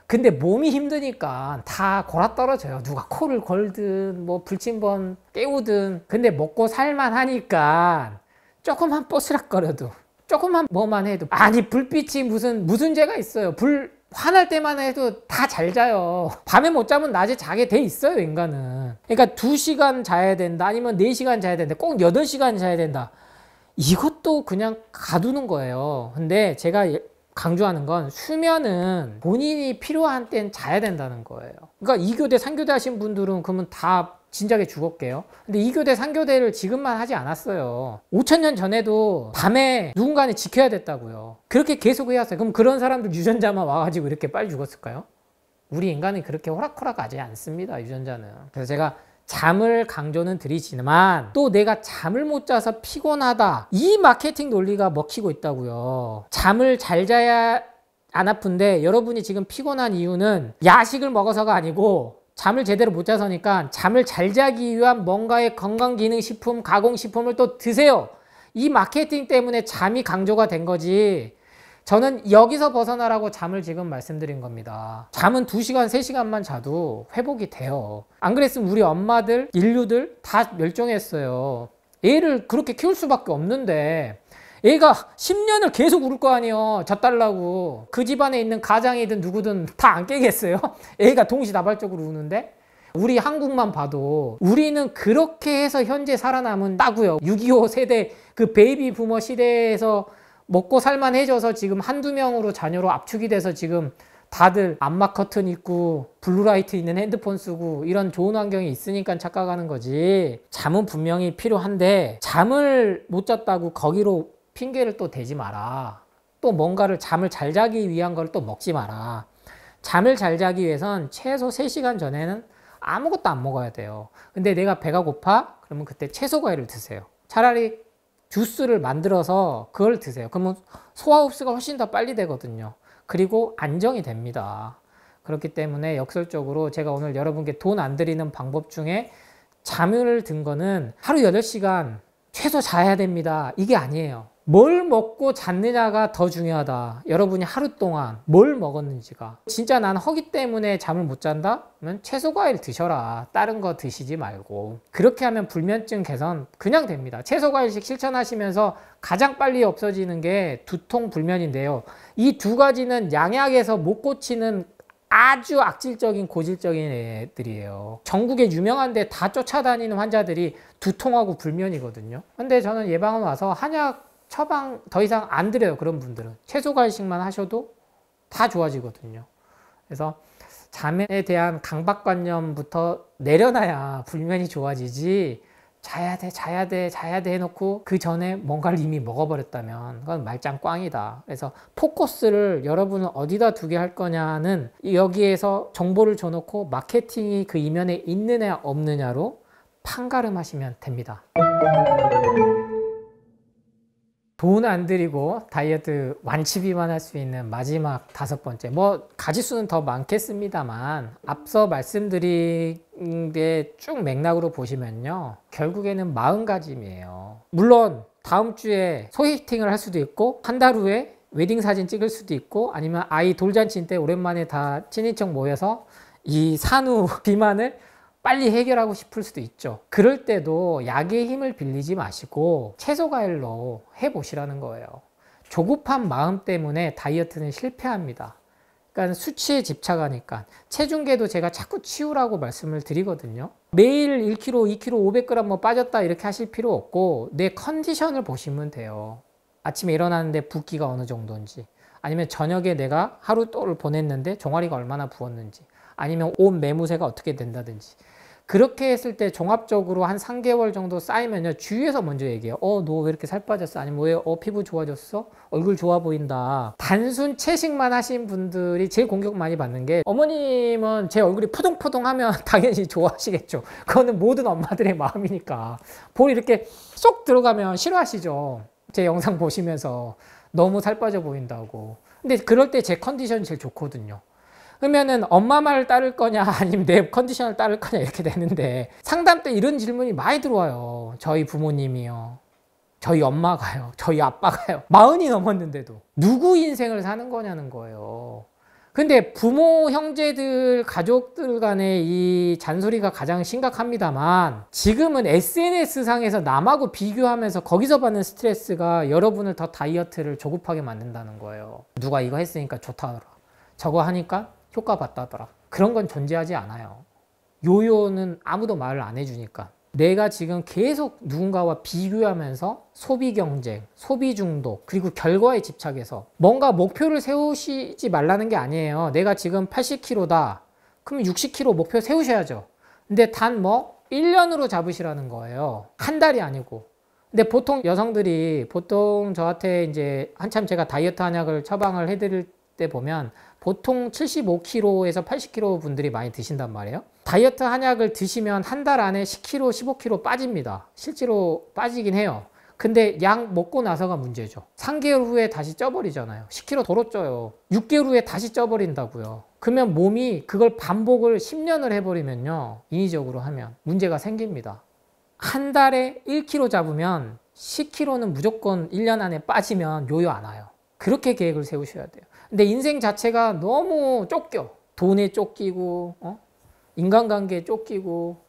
근데 몸이 힘드니까 다 골아 떨어져요. 누가 코를 걸든 뭐 불침번 깨우든. 근데 먹고 살만 하니까 조금만 뽀스락거려도, 조금만 뭐만 해도, 아니 불빛이 무슨 죄가 있어요. 불 화날 때만 해도 다 잘 자요. 밤에 못 자면 낮에 자게 돼 있어요, 인간은. 그러니까 2시간 자야 된다, 아니면 4시간 자야 된다, 꼭 8시간 자야 된다, 이것도 그냥 가두는 거예요. 근데 제가 강조하는 건 수면은 본인이 필요한 때는 자야 된다는 거예요. 그러니까 2교대, 3교대 하신 분들은 그러면 다 진작에 죽었게요. 근데 2교대, 3교대를 지금만 하지 않았어요. 5,000년 전에도 밤에 누군가는 지켜야 됐다고요. 그렇게 계속 해왔어요. 그럼 그런 사람들 유전자만 와가지고 이렇게 빨리 죽었을까요? 우리 인간은 그렇게 호락호락하지 않습니다, 유전자는. 그래서 제가 잠을 강조는 드리지만 또 내가 잠을 못 자서 피곤하다, 이 마케팅 논리가 먹히고 있다고요. 잠을 잘 자야 안 아픈데 여러분이 지금 피곤한 이유는 야식을 먹어서가 아니고 잠을 제대로 못 자서니까 잠을 잘 자기 위한 뭔가의 건강기능식품, 가공식품을 또 드세요. 이 마케팅 때문에 잠이 강조가 된 거지. 저는 여기서 벗어나라고 잠을 지금 말씀드린 겁니다. 잠은 2시간, 3시간만 자도 회복이 돼요. 안 그랬으면 우리 엄마들, 인류들 다 멸종했어요. 애를 그렇게 키울 수밖에 없는데 애가 10년을 계속 울 거 아니에요. 젖달라고. 그 집안에 있는 가장이든 누구든 다 안 깨겠어요? 애가 동시다발적으로 우는데? 우리 한국만 봐도 우리는 그렇게 해서 현재 살아남은다고요. 6.25 세대, 그 베이비 부머 시대에서 먹고 살만해져서 지금 한두 명으로 자녀로 압축이 돼서 지금 다들 암막 커튼 있고 블루라이트 있는 핸드폰 쓰고 이런 좋은 환경이 있으니까 착각하는 거지. 잠은 분명히 필요한데 잠을 못 잤다고 거기로 핑계를 또 대지 마라. 또 뭔가를 잠을 잘 자기 위한 걸 또 먹지 마라. 잠을 잘 자기 위해선 최소 3시간 전에는 아무것도 안 먹어야 돼요. 근데 내가 배가 고파? 그러면 그때 채소 과일을 드세요. 차라리 주스를 만들어서 그걸 드세요. 그러면 소화 흡수가 훨씬 더 빨리 되거든요. 그리고 안정이 됩니다. 그렇기 때문에 역설적으로 제가 오늘 여러분께 돈 안 들이는 방법 중에 잠을 든 거는 하루 8시간 최소 자야 됩니다, 이게 아니에요. 뭘 먹고 잤느냐가 더 중요하다. 여러분이 하루 동안 뭘 먹었는지가. 진짜 난 허기 때문에 잠을 못 잔다? 그러면 채소 과일 드셔라. 다른 거 드시지 말고. 그렇게 하면 불면증 개선 그냥 됩니다. 채소 과일식 실천하시면서 가장 빨리 없어지는 게 두통, 불면인데요. 이 두 가지는 양약에서 못 고치는 아주 악질적인 고질적인 애들이에요. 전국에 유명한 데 다 쫓아다니는 환자들이 두통하고 불면이거든요. 근데 저는 예방원 와서 한약 처방 더 이상 안 드려요. 그런 분들은 채소 과일식만 하셔도 다 좋아지거든요. 그래서 잠에 대한 강박관념부터 내려놔야 불면이 좋아지지, 자야 돼 자야 돼 자야 돼 해놓고 그 전에 뭔가를 이미 먹어버렸다면 그건 말짱 꽝이다. 그래서 포커스를 여러분은 어디다 두게 할 거냐는 여기에서 정보를 줘놓고 마케팅이 그 이면에 있느냐 없느냐로 판가름하시면 됩니다. 돈 안 들이고 다이어트 완치비만 할 수 있는 마지막 5번째. 뭐 가지수는 더 많겠습니다만 앞서 말씀드린 게 쭉 맥락으로 보시면요. 결국에는 마음가짐이에요. 물론 다음 주에 소개팅을 할 수도 있고 한 달 후에 웨딩 사진 찍을 수도 있고 아니면 아이 돌잔치 때 오랜만에 다 친인척 모여서 이 산후 비만을 빨리 해결하고 싶을 수도 있죠. 그럴 때도 약의 힘을 빌리지 마시고 채소 과일로 해보시라는 거예요. 조급한 마음 때문에 다이어트는 실패합니다. 그러니까 수치에 집착하니까. 체중계도 제가 자꾸 치우라고 말씀을 드리거든요. 매일 1kg, 2kg, 500g 뭐 빠졌다 이렇게 하실 필요 없고 내 컨디션을 보시면 돼요. 아침에 일어나는데 붓기가 어느 정도인지, 아니면 저녁에 내가 하루 또를 보냈는데 종아리가 얼마나 부었는지, 아니면 옷 매무새가 어떻게 된다든지. 그렇게 했을 때 종합적으로 한 3개월 정도 쌓이면요, 주위에서 먼저 얘기해요. 너 왜 이렇게 살 빠졌어? 아니면 왜 피부 좋아졌어? 얼굴 좋아 보인다. 단순 채식만 하신 분들이 제일 공격 많이 받는 게, 어머님은 제 얼굴이 푸동푸동하면 당연히 좋아하시겠죠. 그거는 모든 엄마들의 마음이니까. 볼 이렇게 쏙 들어가면 싫어하시죠. 제 영상 보시면서 너무 살 빠져 보인다고. 근데 그럴 때 제 컨디션이 제일 좋거든요. 그러면은 엄마 말을 따를 거냐 아니면 내 컨디션을 따를 거냐 이렇게 되는데, 상담 때 이런 질문이 많이 들어와요. 저희 부모님이요, 저희 엄마가요, 저희 아빠가요. 40이 넘었는데도 누구 인생을 사는 거냐는 거예요. 근데 부모, 형제들, 가족들 간의 이 잔소리가 가장 심각합니다만, 지금은 SNS상에서 남하고 비교하면서 거기서 받는 스트레스가 여러분을 더 다이어트를 조급하게 만든다는 거예요. 누가 이거 했으니까 좋다더라, 저거 하니까 효과 봤다더라. 그런 건 존재하지 않아요. 요요는 아무도 말을 안 해주니까. 내가 지금 계속 누군가와 비교하면서 소비 경쟁, 소비 중독, 그리고 결과에 집착해서 뭔가 목표를 세우시지 말라는 게 아니에요. 내가 지금 80kg다. 그럼 60kg 목표 세우셔야죠. 근데 단 1년으로 잡으시라는 거예요. 한 달이 아니고. 근데 보통 여성들이 보통 저한테 이제 한참 제가 다이어트 한약을 처방을 해드릴 때 보면 보통 75kg에서 80kg 분들이 많이 드신단 말이에요. 다이어트 한약을 드시면 한 달 안에 10kg, 15kg 빠집니다. 실제로 빠지긴 해요. 근데 약 먹고 나서가 문제죠. 3개월 후에 다시 쪄버리잖아요. 10kg 도로 쪄요. 6개월 후에 다시 쪄버린다고요. 그러면 몸이 그걸 반복을 10년을 해버리면요, 인위적으로 하면 문제가 생깁니다. 한 달에 1kg 잡으면 10kg는 무조건 1년 안에 빠지면 요요 안 와요. 그렇게 계획을 세우셔야 돼요. 근데 인생 자체가 너무 쫓겨. 돈에 쫓기고, 인간관계에 쫓기고.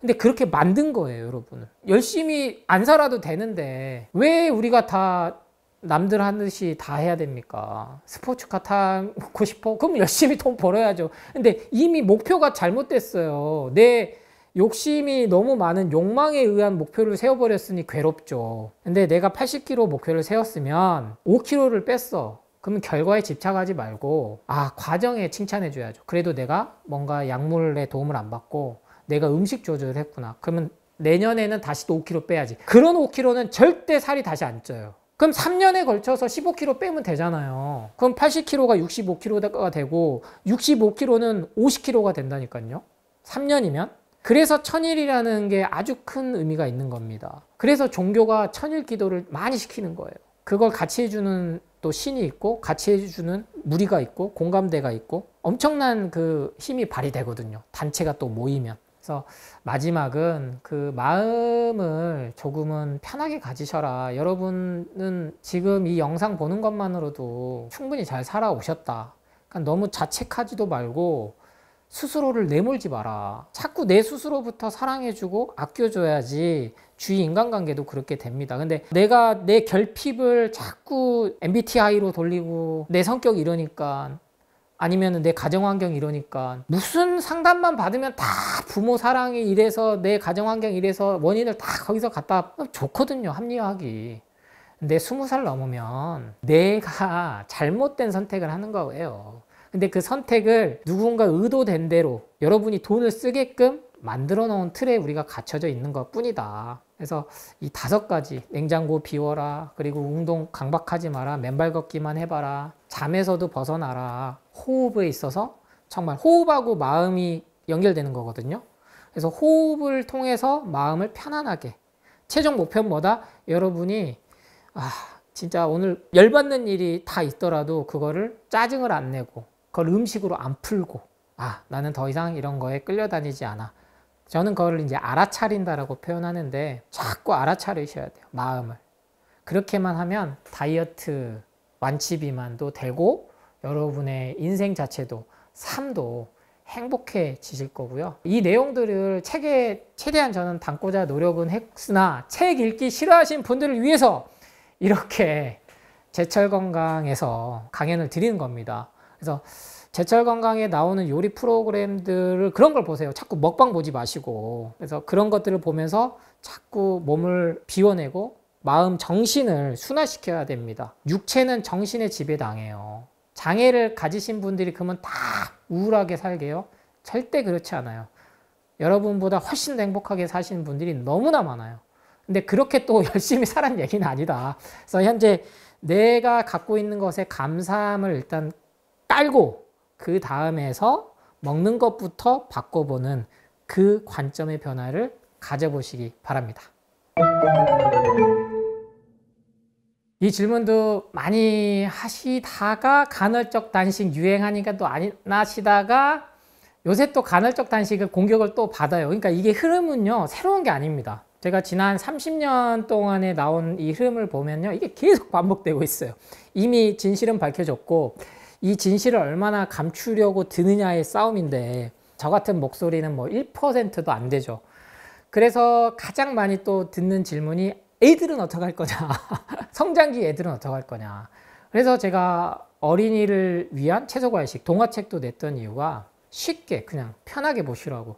근데 그렇게 만든 거예요, 여러분은. 열심히 안 살아도 되는데 왜 우리가 다 남들 하듯이 다 해야 됩니까? 스포츠카 타고 싶어? 그럼 열심히 돈 벌어야죠. 근데 이미 목표가 잘못됐어요. 내 욕심이 너무 많은 욕망에 의한 목표를 세워버렸으니 괴롭죠. 근데 내가 80kg 목표를 세웠으면 5kg를 뺐어. 그러면 결과에 집착하지 말고 과정에 칭찬해 줘야죠. 그래도 내가 뭔가 약물의 도움을 안 받고 내가 음식 조절을 했구나. 그러면 내년에는 다시 또 5kg 빼야지. 그런 5kg는 절대 살이 다시 안 쪄요. 그럼 3년에 걸쳐서 15kg 빼면 되잖아요. 그럼 80kg가 65kg가 되고 65kg는 50kg가 된다니까요. 3년이면. 그래서 천일이라는 게 아주 큰 의미가 있는 겁니다. 그래서 종교가 천일 기도를 많이 시키는 거예요. 그걸 같이 해주는 또 신이 있고 같이 해주는 무리가 있고 공감대가 있고 엄청난 그 힘이 발휘되거든요. 단체가 또 모이면. 그래서 마지막은 그 마음을 조금은 편하게 가지셔라. 여러분은 지금 이 영상 보는 것만으로도 충분히 잘 살아오셨다. 그러니까 너무 자책하지도 말고 스스로를 내몰지 마라. 자꾸 내 스스로부터 사랑해주고 아껴줘야지 주위 인간관계도 그렇게 됩니다. 근데 내가 내 결핍을 자꾸 MBTI로 돌리고 내 성격 이러니까, 아니면 내 가정환경 이러니까, 무슨 상담만 받으면 다 부모 사랑이 이래서 내 가정환경 이래서 원인을 다 거기서 갖다 좋거든요, 합리화하기. 근데 20살 넘으면 내가 잘못된 선택을 하는 거예요. 근데 그 선택을 누군가 의도된 대로 여러분이 돈을 쓰게끔 만들어 놓은 틀에 우리가 갇혀져 있는 것 뿐이다. 그래서 이 5가지, 냉장고 비워라, 그리고 운동 강박하지 마라, 맨발 걷기만 해봐라, 잠에서도 벗어나라, 호흡에 있어서 정말 호흡하고 마음이 연결되는 거거든요. 그래서 호흡을 통해서 마음을 편안하게, 최종 목표는 뭐다? 여러분이 진짜 오늘 열받는 일이 다 있더라도 그거를 짜증을 안 내고 그걸 음식으로 안 풀고 아, 나는 더 이상 이런 거에 끌려다니지 않아. 저는 그거를 이제 알아차린다라고 표현하는데 자꾸 알아차리셔야 돼요. 마음을. 그렇게만 하면 다이어트 완치 비만도 되고 여러분의 인생 자체도 삶도 행복해지실 거고요. 이 내용들을 책에 최대한 저는 담고자 노력은 했으나 책 읽기 싫어하시는 분들을 위해서 이렇게 제철 건강에서 강연을 드리는 겁니다. 그래서 제철 건강에 나오는 요리 프로그램들을 그런 걸 보세요. 자꾸 먹방 보지 마시고. 그래서 그런 것들을 보면서 자꾸 몸을 비워내고 마음, 정신을 순화시켜야 됩니다. 육체는 정신의 지배당해요. 장애를 가지신 분들이 그러면 다 우울하게 살게요? 절대 그렇지 않아요. 여러분보다 훨씬 더 행복하게 사시는 분들이 너무나 많아요. 근데 그렇게 또 열심히 살란 얘기는 아니다. 그래서 현재 내가 갖고 있는 것에 감사함을 일단 깔고 그 다음에서 먹는 것부터 바꿔보는 그 관점의 변화를 가져보시기 바랍니다. 이 질문도 많이 하시다가 간헐적 단식 유행하니까 또 안 하시다가 요새 또 간헐적 단식을 공격을 또 받아요. 그러니까 이게 흐름은요, 새로운 게 아닙니다. 제가 지난 30년 동안에 나온 이 흐름을 보면요, 이게 계속 반복되고 있어요. 이미 진실은 밝혀졌고 이 진실을 얼마나 감추려고 드느냐의 싸움인데 저 같은 목소리는 뭐 1%도 안 되죠. 그래서 가장 많이 또 듣는 질문이 애들은 어떡할 거냐 성장기 애들은 어떡할 거냐. 그래서 제가 어린이를 위한 채소과일식 동화책도 냈던 이유가 쉽게 그냥 편하게 보시라고.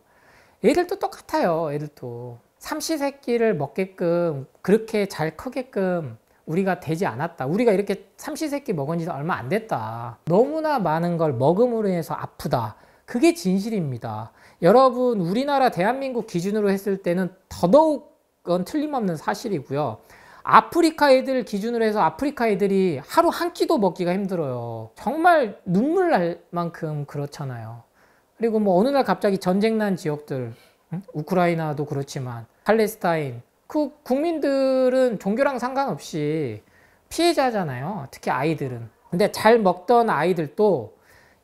애들도 똑같아요. 애들도 삼시세끼를 먹게끔 그렇게 잘 크게끔 우리가 되지 않았다. 우리가 이렇게 삼시세끼 먹은 지는 얼마 안 됐다. 너무나 많은 걸 먹음으로 인해서 아프다. 그게 진실입니다. 여러분, 우리나라 대한민국 기준으로 했을 때는 더더욱 그건 틀림없는 사실이고요. 아프리카 애들 기준으로 해서 아프리카 애들이 하루 한 끼도 먹기가 힘들어요. 정말 눈물 날 만큼 그렇잖아요. 그리고 뭐 어느 날 갑자기 전쟁 난 지역들, 우크라이나도 그렇지만 팔레스타인, 그 국민들은 종교랑 상관없이 피해자잖아요. 특히 아이들은. 근데 잘 먹던 아이들도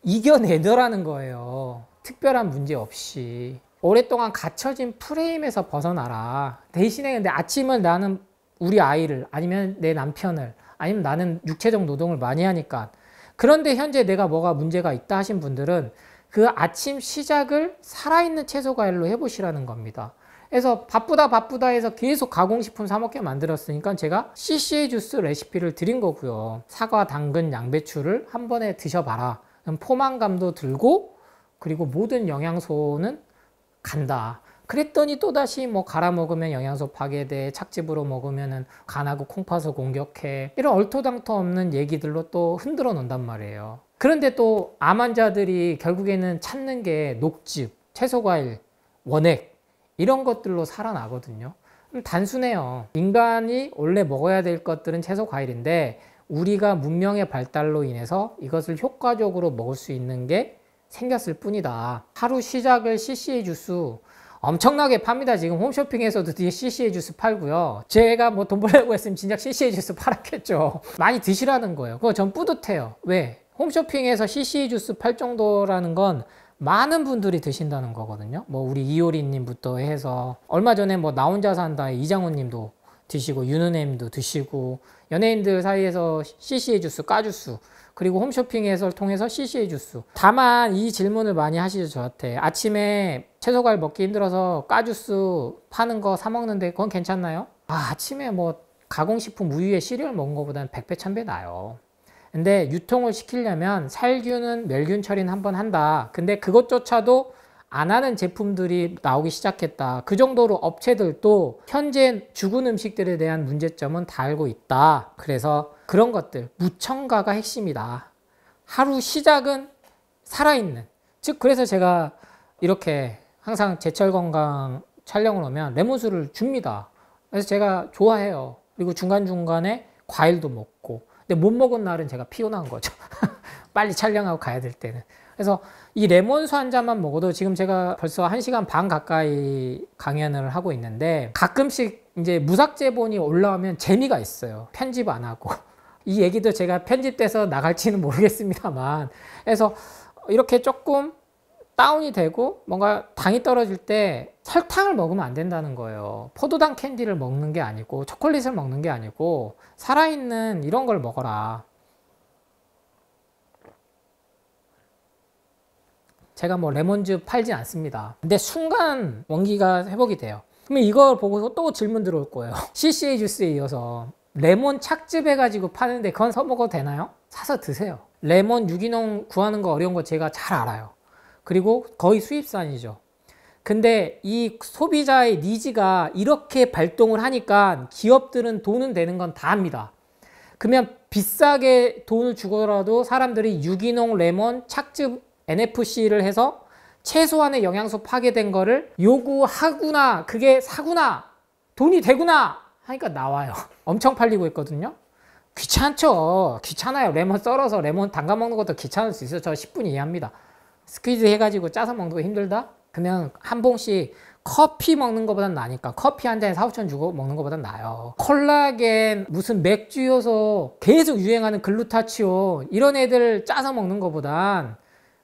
이겨내더라는 거예요. 특별한 문제 없이. 오랫동안 갇혀진 프레임에서 벗어나라. 대신에 근데 아침을 나는 우리 아이를 아니면 내 남편을 아니면 나는 육체적 노동을 많이 하니까 그런데 현재 내가 뭐가 문제가 있다 하신 분들은 그 아침 시작을 살아있는 채소 과일로 해보시라는 겁니다. 그래서 바쁘다 해서 계속 가공식품 사 먹게 만들었으니까 제가 CCA 주스 레시피를 드린 거고요. 사과, 당근, 양배추를 한 번에 드셔봐라. 그럼 포만감도 들고 그리고 모든 영양소는 간다. 그랬더니 또다시 뭐 갈아 먹으면 영양소 파괴돼, 착즙으로 먹으면 간하고 콩팥을 공격해, 이런 얼토당토 없는 얘기들로 또 흔들어 놓는단 말이에요. 그런데 또 암 환자들이 결국에는 찾는 게 녹즙, 채소과일, 원액 이런 것들로 살아나거든요. 단순해요. 인간이 원래 먹어야 될 것들은 채소과일인데 우리가 문명의 발달로 인해서 이것을 효과적으로 먹을 수 있는 게 생겼을 뿐이다. 하루 시작을 CCA 주스 엄청나게 팝니다. 지금 홈쇼핑에서도 뒤에 CCA 주스 팔고요. 제가 뭐 돈 벌려고 했으면 진작 CCA 주스 팔았겠죠. 많이 드시라는 거예요. 그거 전 뿌듯해요. 왜? 홈쇼핑에서 CCA 주스 팔 정도라는 건 많은 분들이 드신다는 거거든요. 뭐 우리 이효리 님부터 해서 얼마 전에 뭐 나 혼자 산다 이장훈 님도 드시고 윤은혜 님도 드시고 연예인들 사이에서 CCA 주스, 까주스 그리고 홈쇼핑에서 통해서 CCA 주스. 다만 이 질문을 많이 하시죠, 저한테. 아침에 채소과일 먹기 힘들어서 까주스 파는 거 사 먹는데 그건 괜찮나요? 아침에 뭐 가공식품 우유에 시리얼 먹은 것보다는 100배, 1000배 나아요. 근데 유통을 시키려면 살균은 멸균 처리는 한번 한다. 근데 그것조차도 안 하는 제품들이 나오기 시작했다. 그 정도로 업체들도 현재 죽은 음식들에 대한 문제점은 다 알고 있다. 그래서 그런 것들, 무첨가가 핵심이다. 하루 시작은 살아있는. 즉 그래서 제가 이렇게 항상 제철 건강 촬영을 오면 레몬수를 줍니다. 그래서 제가 좋아해요. 그리고 중간중간에 과일도 먹고. 근데 못 먹은 날은 제가 피곤한 거죠. 빨리 촬영하고 가야 될 때는. 그래서 이 레몬수 한 잔만 먹어도 지금 제가 벌써 1시간 반 가까이 강연을 하고 있는데 가끔씩 이제 무삭제본이 올라오면 재미가 있어요. 편집 안 하고. 이 얘기도 제가 편집돼서 나갈지는 모르겠습니다만, 그래서 이렇게 조금 다운이 되고 뭔가 당이 떨어질 때 설탕을 먹으면 안 된다는 거예요. 포도당 캔디를 먹는 게 아니고 초콜릿을 먹는 게 아니고 살아있는 이런 걸 먹어라. 제가 뭐 레몬즙 팔지 않습니다. 근데 순간 원기가 회복이 돼요. 그러면 이걸 보고 또 질문 들어올 거예요. CCA 주스에 이어서 레몬 착즙 해가지고 파는데 그건 사먹어도 되나요? 사서 드세요. 레몬 유기농 구하는 거 어려운 거 제가 잘 알아요. 그리고 거의 수입산이죠. 근데 이 소비자의 니즈가 이렇게 발동을 하니까 기업들은 돈은 되는 건 다 합니다. 그러면 비싸게 돈을 주고라도 사람들이 유기농 레몬 착즙 NFC를 해서 최소한의 영양소 파괴된 거를 요구하구나, 그게 사구나, 돈이 되구나 하니까 나와요. 엄청 팔리고 있거든요. 귀찮죠. 귀찮아요. 레몬 썰어서 레몬 담가 먹는 것도 귀찮을 수 있어요. 저 10분 이해합니다. 스퀴즈 해가지고 짜서 먹는 거 힘들다? 그냥 한 봉씩 커피 먹는 것보단 나으니까 커피 한 잔에 4, 5천 주고 먹는 것보단 나아요. 콜라겐, 무슨 맥주 요소, 계속 유행하는 글루타치온 이런 애들 짜서 먹는 것보단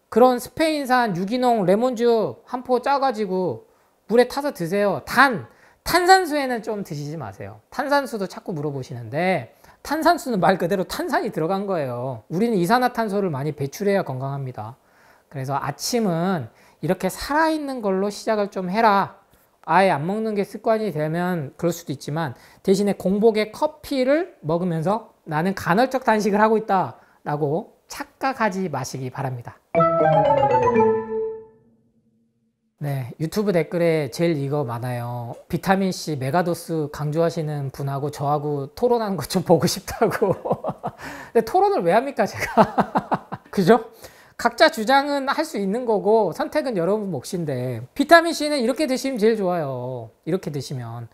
그런 스페인산 유기농 레몬즙 한 포 짜가지고 물에 타서 드세요. 탄산수에는 좀 드시지 마세요. 탄산수도 자꾸 물어보시는데 탄산수는 말 그대로 탄산이 들어간 거예요. 우리는 이산화탄소를 많이 배출해야 건강합니다. 그래서 아침은 이렇게 살아있는 걸로 시작을 좀 해라. 아예 안 먹는 게 습관이 되면 그럴 수도 있지만 대신에 공복에 커피를 먹으면서 나는 간헐적 단식을 하고 있다 라고 착각하지 마시기 바랍니다. 네, 유튜브 댓글에 제일 이거 많아요. 비타민C 메가도스 강조하시는 분하고 저하고 토론하는 것 좀 보고 싶다고. 근데 토론을 왜 합니까 제가? 그죠? 각자 주장은 할 수 있는 거고 선택은 여러분 몫인데 비타민C는 이렇게 드시면 제일 좋아요. 이렇게 드시면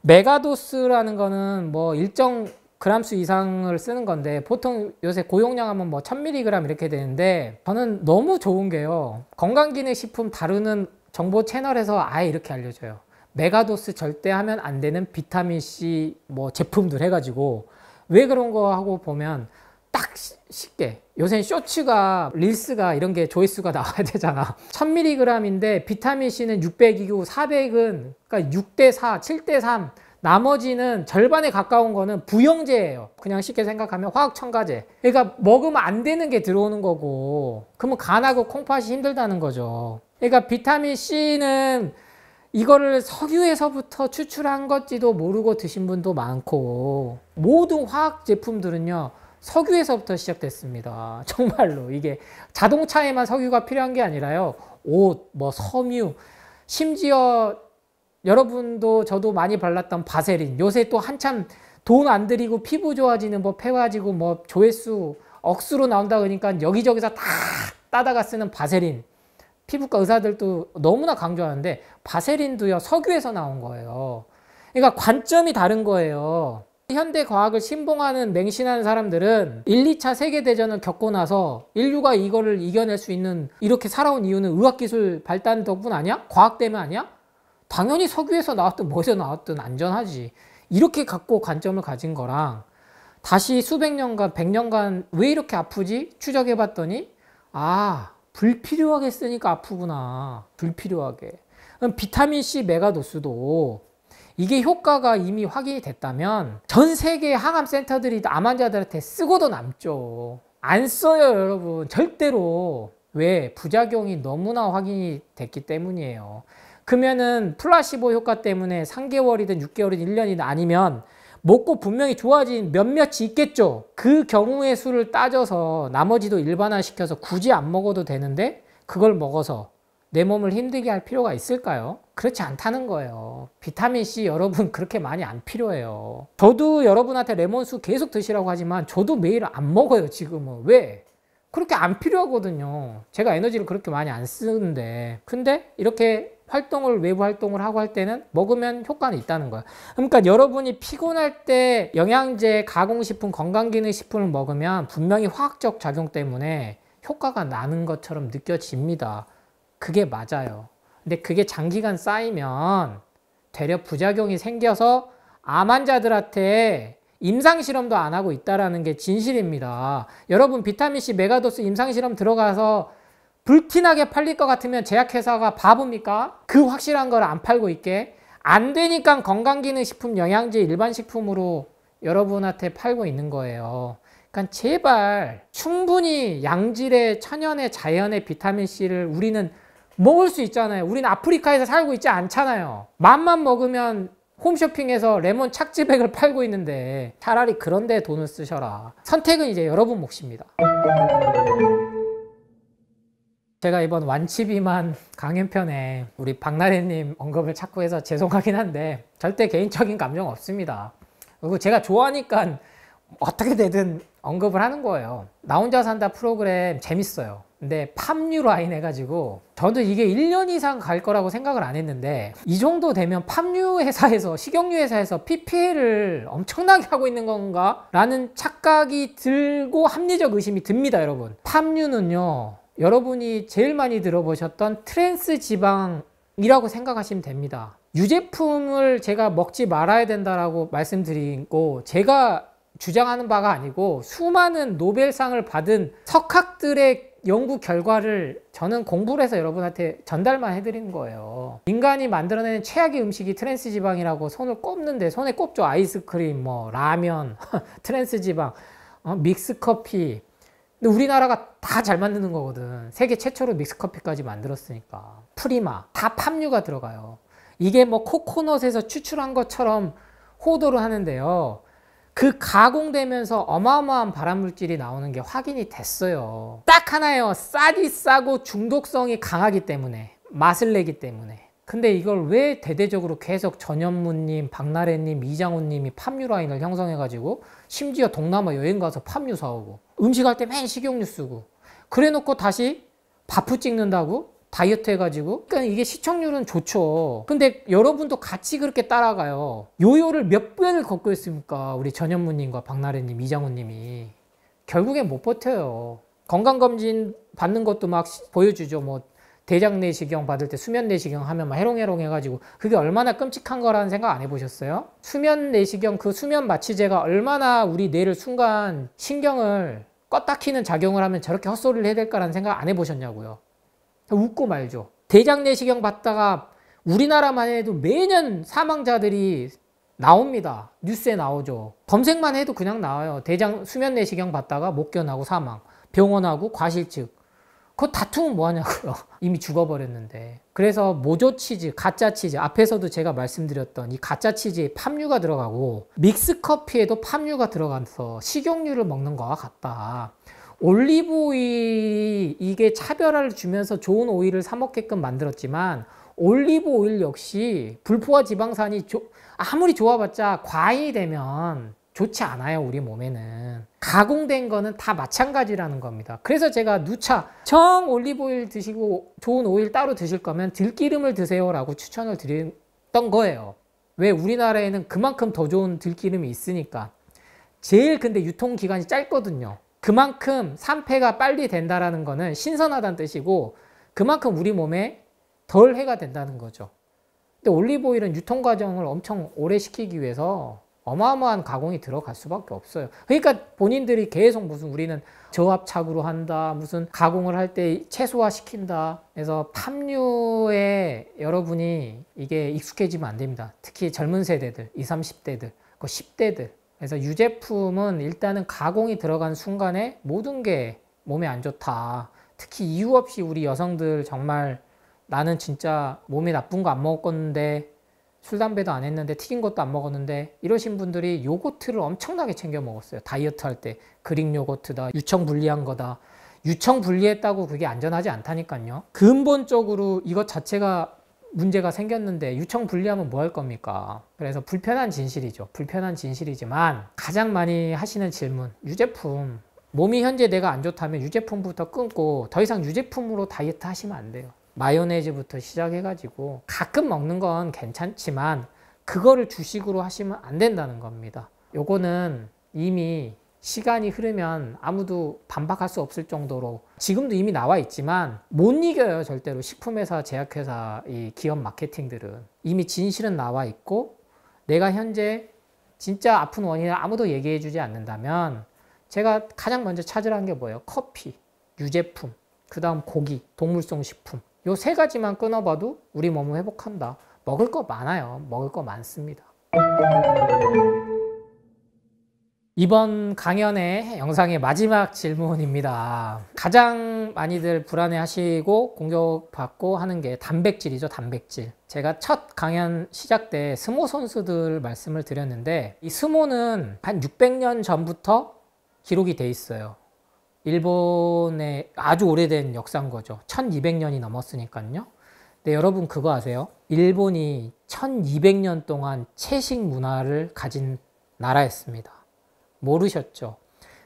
메가도스라는 거는 뭐 일정 그람수 이상을 쓰는 건데 보통 요새 고용량 하면 뭐 1000mg 이렇게 되는데 저는 너무 좋은 게요. 건강기능식품 다루는 정보 채널에서 아예 이렇게 알려줘요. 메가도스 절대 하면 안 되는 비타민C 뭐 제품들 해가지고 왜 그런 거 하고 보면 딱 쉽게 요새 쇼츠가 릴스가 이런 게 조회수가 나와야 되잖아. 1000mg인데 비타민C는 600이고 400은 그러니까 6대4, 7대3 나머지는 절반에 가까운 거는 부영제예요. 그냥 쉽게 생각하면 화학첨가제. 그러니까 먹으면 안 되는 게 들어오는 거고 그러면 간하고 콩팥이 힘들다는 거죠. 그러니까 비타민C는 이거를 석유에서부터 추출한 것지도 모르고 드신 분도 많고 모든 화학 제품들은요 석유에서부터 시작됐습니다. 정말로 이게 자동차에만 석유가 필요한 게 아니라요. 옷, 뭐 섬유, 심지어 여러분도 저도 많이 발랐던 바세린 요새 또 한참 돈 안 들이고 피부 좋아지는 뭐 폐화지고 뭐 조회수 억수로 나온다 그러니까 여기저기서 다 따다가 쓰는 바세린 피부과 의사들도 너무나 강조하는데 바세린도요 석유에서 나온 거예요. 그러니까 관점이 다른 거예요. 현대 과학을 신봉하는 맹신하는 사람들은 1, 2차 세계대전을 겪고 나서 인류가 이거를 이겨낼 수 있는 이렇게 살아온 이유는 의학기술 발달 덕분 아니야? 과학 때문 아니야? 당연히 석유에서 나왔든 뭐에서 나왔든 안전하지. 이렇게 갖고 관점을 가진 거랑 다시 수백 년간, 100년간 왜 이렇게 아프지? 추적해 봤더니 아, 불필요하게 쓰니까 아프구나. 불필요하게. 그럼 비타민C 메가도스도 이게 효과가 이미 확인이 됐다면 전 세계 항암센터들이 암 환자들한테 쓰고도 남죠. 안 써요, 여러분. 절대로. 왜? 부작용이 너무나 확인이 됐기 때문이에요. 그러면은 플라시보 효과 때문에 3개월이든 6개월이든 1년이든 아니면 먹고 분명히 좋아진 몇몇이 있겠죠. 그 경우의 수를 따져서 나머지도 일반화시켜서 굳이 안 먹어도 되는데 그걸 먹어서 내 몸을 힘들게 할 필요가 있을까요? 그렇지 않다는 거예요. 비타민C 여러분 그렇게 많이 안 필요해요. 저도 여러분한테 레몬수 계속 드시라고 하지만 저도 매일 안 먹어요 지금은. 왜? 그렇게 안 필요하거든요. 제가 에너지를 그렇게 많이 안 쓰는데 근데 이렇게 활동을 외부 활동을 하고 할 때는 먹으면 효과는 있다는 거예요. 그러니까 여러분이 피곤할 때 영양제, 가공식품, 건강기능식품을 먹으면 분명히 화학적 작용 때문에 효과가 나는 것처럼 느껴집니다. 그게 맞아요. 근데 그게 장기간 쌓이면 되려 부작용이 생겨서 암 환자들한테 임상실험도 안 하고 있다는 게 진실입니다. 여러분 비타민C 메가도스 임상실험 들어가서 불티나게 팔릴 것 같으면 제약회사가 바보입니까? 그 확실한 걸 안 팔고 있게 안 되니까 건강기능식품 영양제 일반식품으로 여러분한테 팔고 있는 거예요. 그러니까 제발 충분히 양질의 천연의 자연의 비타민C를 우리는 먹을 수 있잖아요. 우리는 아프리카에서 살고 있지 않잖아요. 맘만 먹으면 홈쇼핑에서 레몬 착지백을 팔고 있는데 차라리 그런 데 돈을 쓰셔라. 선택은 이제 여러분 몫입니다. 제가 이번 완치비만 강연편에 우리 박나래님 언급을 자꾸 해서 죄송하긴 한데 절대 개인적인 감정 없습니다. 그리고 제가 좋아하니까 어떻게 되든 언급을 하는 거예요. 나 혼자 산다 프로그램 재밌어요. 근데 팜유 라인 해가지고 저도 이게 1년 이상 갈 거라고 생각을 안 했는데 이 정도 되면 팜유 회사에서 식용유 회사에서 PPL을 엄청나게 하고 있는 건가? 라는 착각이 들고 합리적 의심이 듭니다. 여러분 팜유는요 여러분이 제일 많이 들어보셨던 트랜스 지방이라고 생각하시면 됩니다. 유제품을 제가 먹지 말아야 된다라고 말씀드리고 제가 주장하는 바가 아니고 수많은 노벨상을 받은 석학들의 연구 결과를 저는 공부를 해서 여러분한테 전달만 해드리는 거예요. 인간이 만들어내는 최악의 음식이 트랜스 지방이라고 손을 꼽는데 손에 꼽죠. 아이스크림, 뭐 라면, 트랜스 지방, 믹스 커피. 근데 우리나라가 다 잘 만드는 거거든. 세계 최초로 믹스 커피까지 만들었으니까. 프리마 다 팜유가 들어가요. 이게 뭐 코코넛에서 추출한 것처럼 호도를 하는데요. 그 가공되면서 어마어마한 발암물질이 나오는 게 확인이 됐어요. 딱 하나예요. 싸디 싸고 중독성이 강하기 때문에, 맛을 내기 때문에. 근데 이걸 왜 대대적으로 계속 전현무님, 박나래님, 이장훈님이 팜유 라인을 형성해가지고 심지어 동남아 여행 가서 팜유 사오고 음식할 때 맨 식용유 쓰고 그래 놓고 다시 바프 찍는다고? 다이어트 해가지고. 그러니까 이게 시청률은 좋죠. 근데 여러분도 같이 그렇게 따라가요. 요요를 몇 번을 걷고 있습니까? 우리 전현무님과 박나래님, 이장훈님이. 결국엔 못 버텨요. 건강검진 받는 것도 막 보여주죠. 뭐 대장 내시경 받을 때 수면 내시경 하면 막 해롱해롱 해가지고 그게 얼마나 끔찍한 거라는 생각 안 해보셨어요? 수면 내시경 그 수면 마취제가 얼마나 우리 뇌를 순간 신경을 껐다 키는 작용을 하면 저렇게 헛소리를 해야 될까라는 생각 안 해보셨냐고요. 웃고 말죠. 대장 내시경 받다가 우리나라만 해도 매년 사망자들이 나옵니다. 뉴스에 나오죠. 검색만 해도 그냥 나와요. 대장 수면 내시경 받다가 못 견하고 사망, 병원하고 과실측. 그거 다투면 뭐하냐고요. 이미 죽어버렸는데. 그래서 모조 치즈, 가짜 치즈, 앞에서도 제가 말씀드렸던 이 가짜 치즈에 팜유가 들어가고 믹스 커피에도 팜유가 들어가서 식용유를 먹는 거와 같다. 올리브 오일이 이게 차별화를 주면서 좋은 오일을 사 먹게끔 만들었지만 올리브 오일 역시 불포화 지방산이 아무리 좋아봤자 과잉이 되면 좋지 않아요. 우리 몸에는. 가공된 거는 다 마찬가지라는 겁니다. 그래서 제가 누차 정 올리브 오일 드시고 좋은 오일 따로 드실 거면 들기름을 드세요 라고 추천을 드렸던 거예요. 왜? 우리나라에는 그만큼 더 좋은 들기름이 있으니까. 제일 근데 유통기간이 짧거든요. 그만큼 산패가 빨리 된다는 거는 신선하다는 뜻이고 그만큼 우리 몸에 덜 해가 된다는 거죠. 근데 올리브 오일은 유통 과정을 엄청 오래 시키기 위해서 어마어마한 가공이 들어갈 수밖에 없어요. 그러니까 본인들이 계속 무슨 우리는 저압착으로 한다, 무슨 가공을 할 때 최소화 시킨다. 그래서 팜유에 여러분이 이게 익숙해지면 안 됩니다. 특히 젊은 세대들, 20, 30대들, 10대들. 그래서 유제품은 일단은 가공이 들어간 순간에 모든 게 몸에 안 좋다. 특히 이유 없이 우리 여성들 정말 나는 진짜 몸에 나쁜 거 안 먹었는데 술, 담배도 안 했는데 튀긴 것도 안 먹었는데 이러신 분들이 요거트를 엄청나게 챙겨 먹었어요. 다이어트 할 때 그릭 요거트다, 유청 분리한 거다. 유청 분리했다고 그게 안전하지 않다니까요. 근본적으로 이것 자체가 문제가 생겼는데 유청 분리하면 뭐 할 겁니까? 그래서 불편한 진실이죠. 불편한 진실이지만 가장 많이 하시는 질문, 유제품. 몸이 현재 내가 안 좋다면 유제품부터 끊고 더 이상 유제품으로 다이어트 하시면 안 돼요. 마요네즈부터 시작해가지고 가끔 먹는 건 괜찮지만 그거를 주식으로 하시면 안 된다는 겁니다. 요거는 이미 시간이 흐르면 아무도 반박할 수 없을 정도로 지금도 이미 나와 있지만 못 이겨요. 절대로 식품회사, 제약회사, 이 기업 마케팅들은. 이미 진실은 나와 있고 내가 현재 진짜 아픈 원인을 아무도 얘기해 주지 않는다면 제가 가장 먼저 찾으라는 게 뭐예요? 커피, 유제품, 그 다음 고기, 동물성 식품. 요 세 가지만 끊어봐도 우리 몸은 회복한다. 먹을 거 많아요. 먹을 거 많습니다. 이번 강연의 영상의 마지막 질문입니다. 가장 많이들 불안해하시고 공격받고 하는 게 단백질이죠. 단백질. 제가 첫 강연 시작 때 스모 선수들 말씀을 드렸는데 이 스모는 한 600년 전부터 기록이 돼 있어요. 일본의 아주 오래된 역사인 거죠. 1200년이 넘었으니까요. 근데 여러분 그거 아세요? 일본이 1200년 동안 채식 문화를 가진 나라였습니다. 모르셨죠?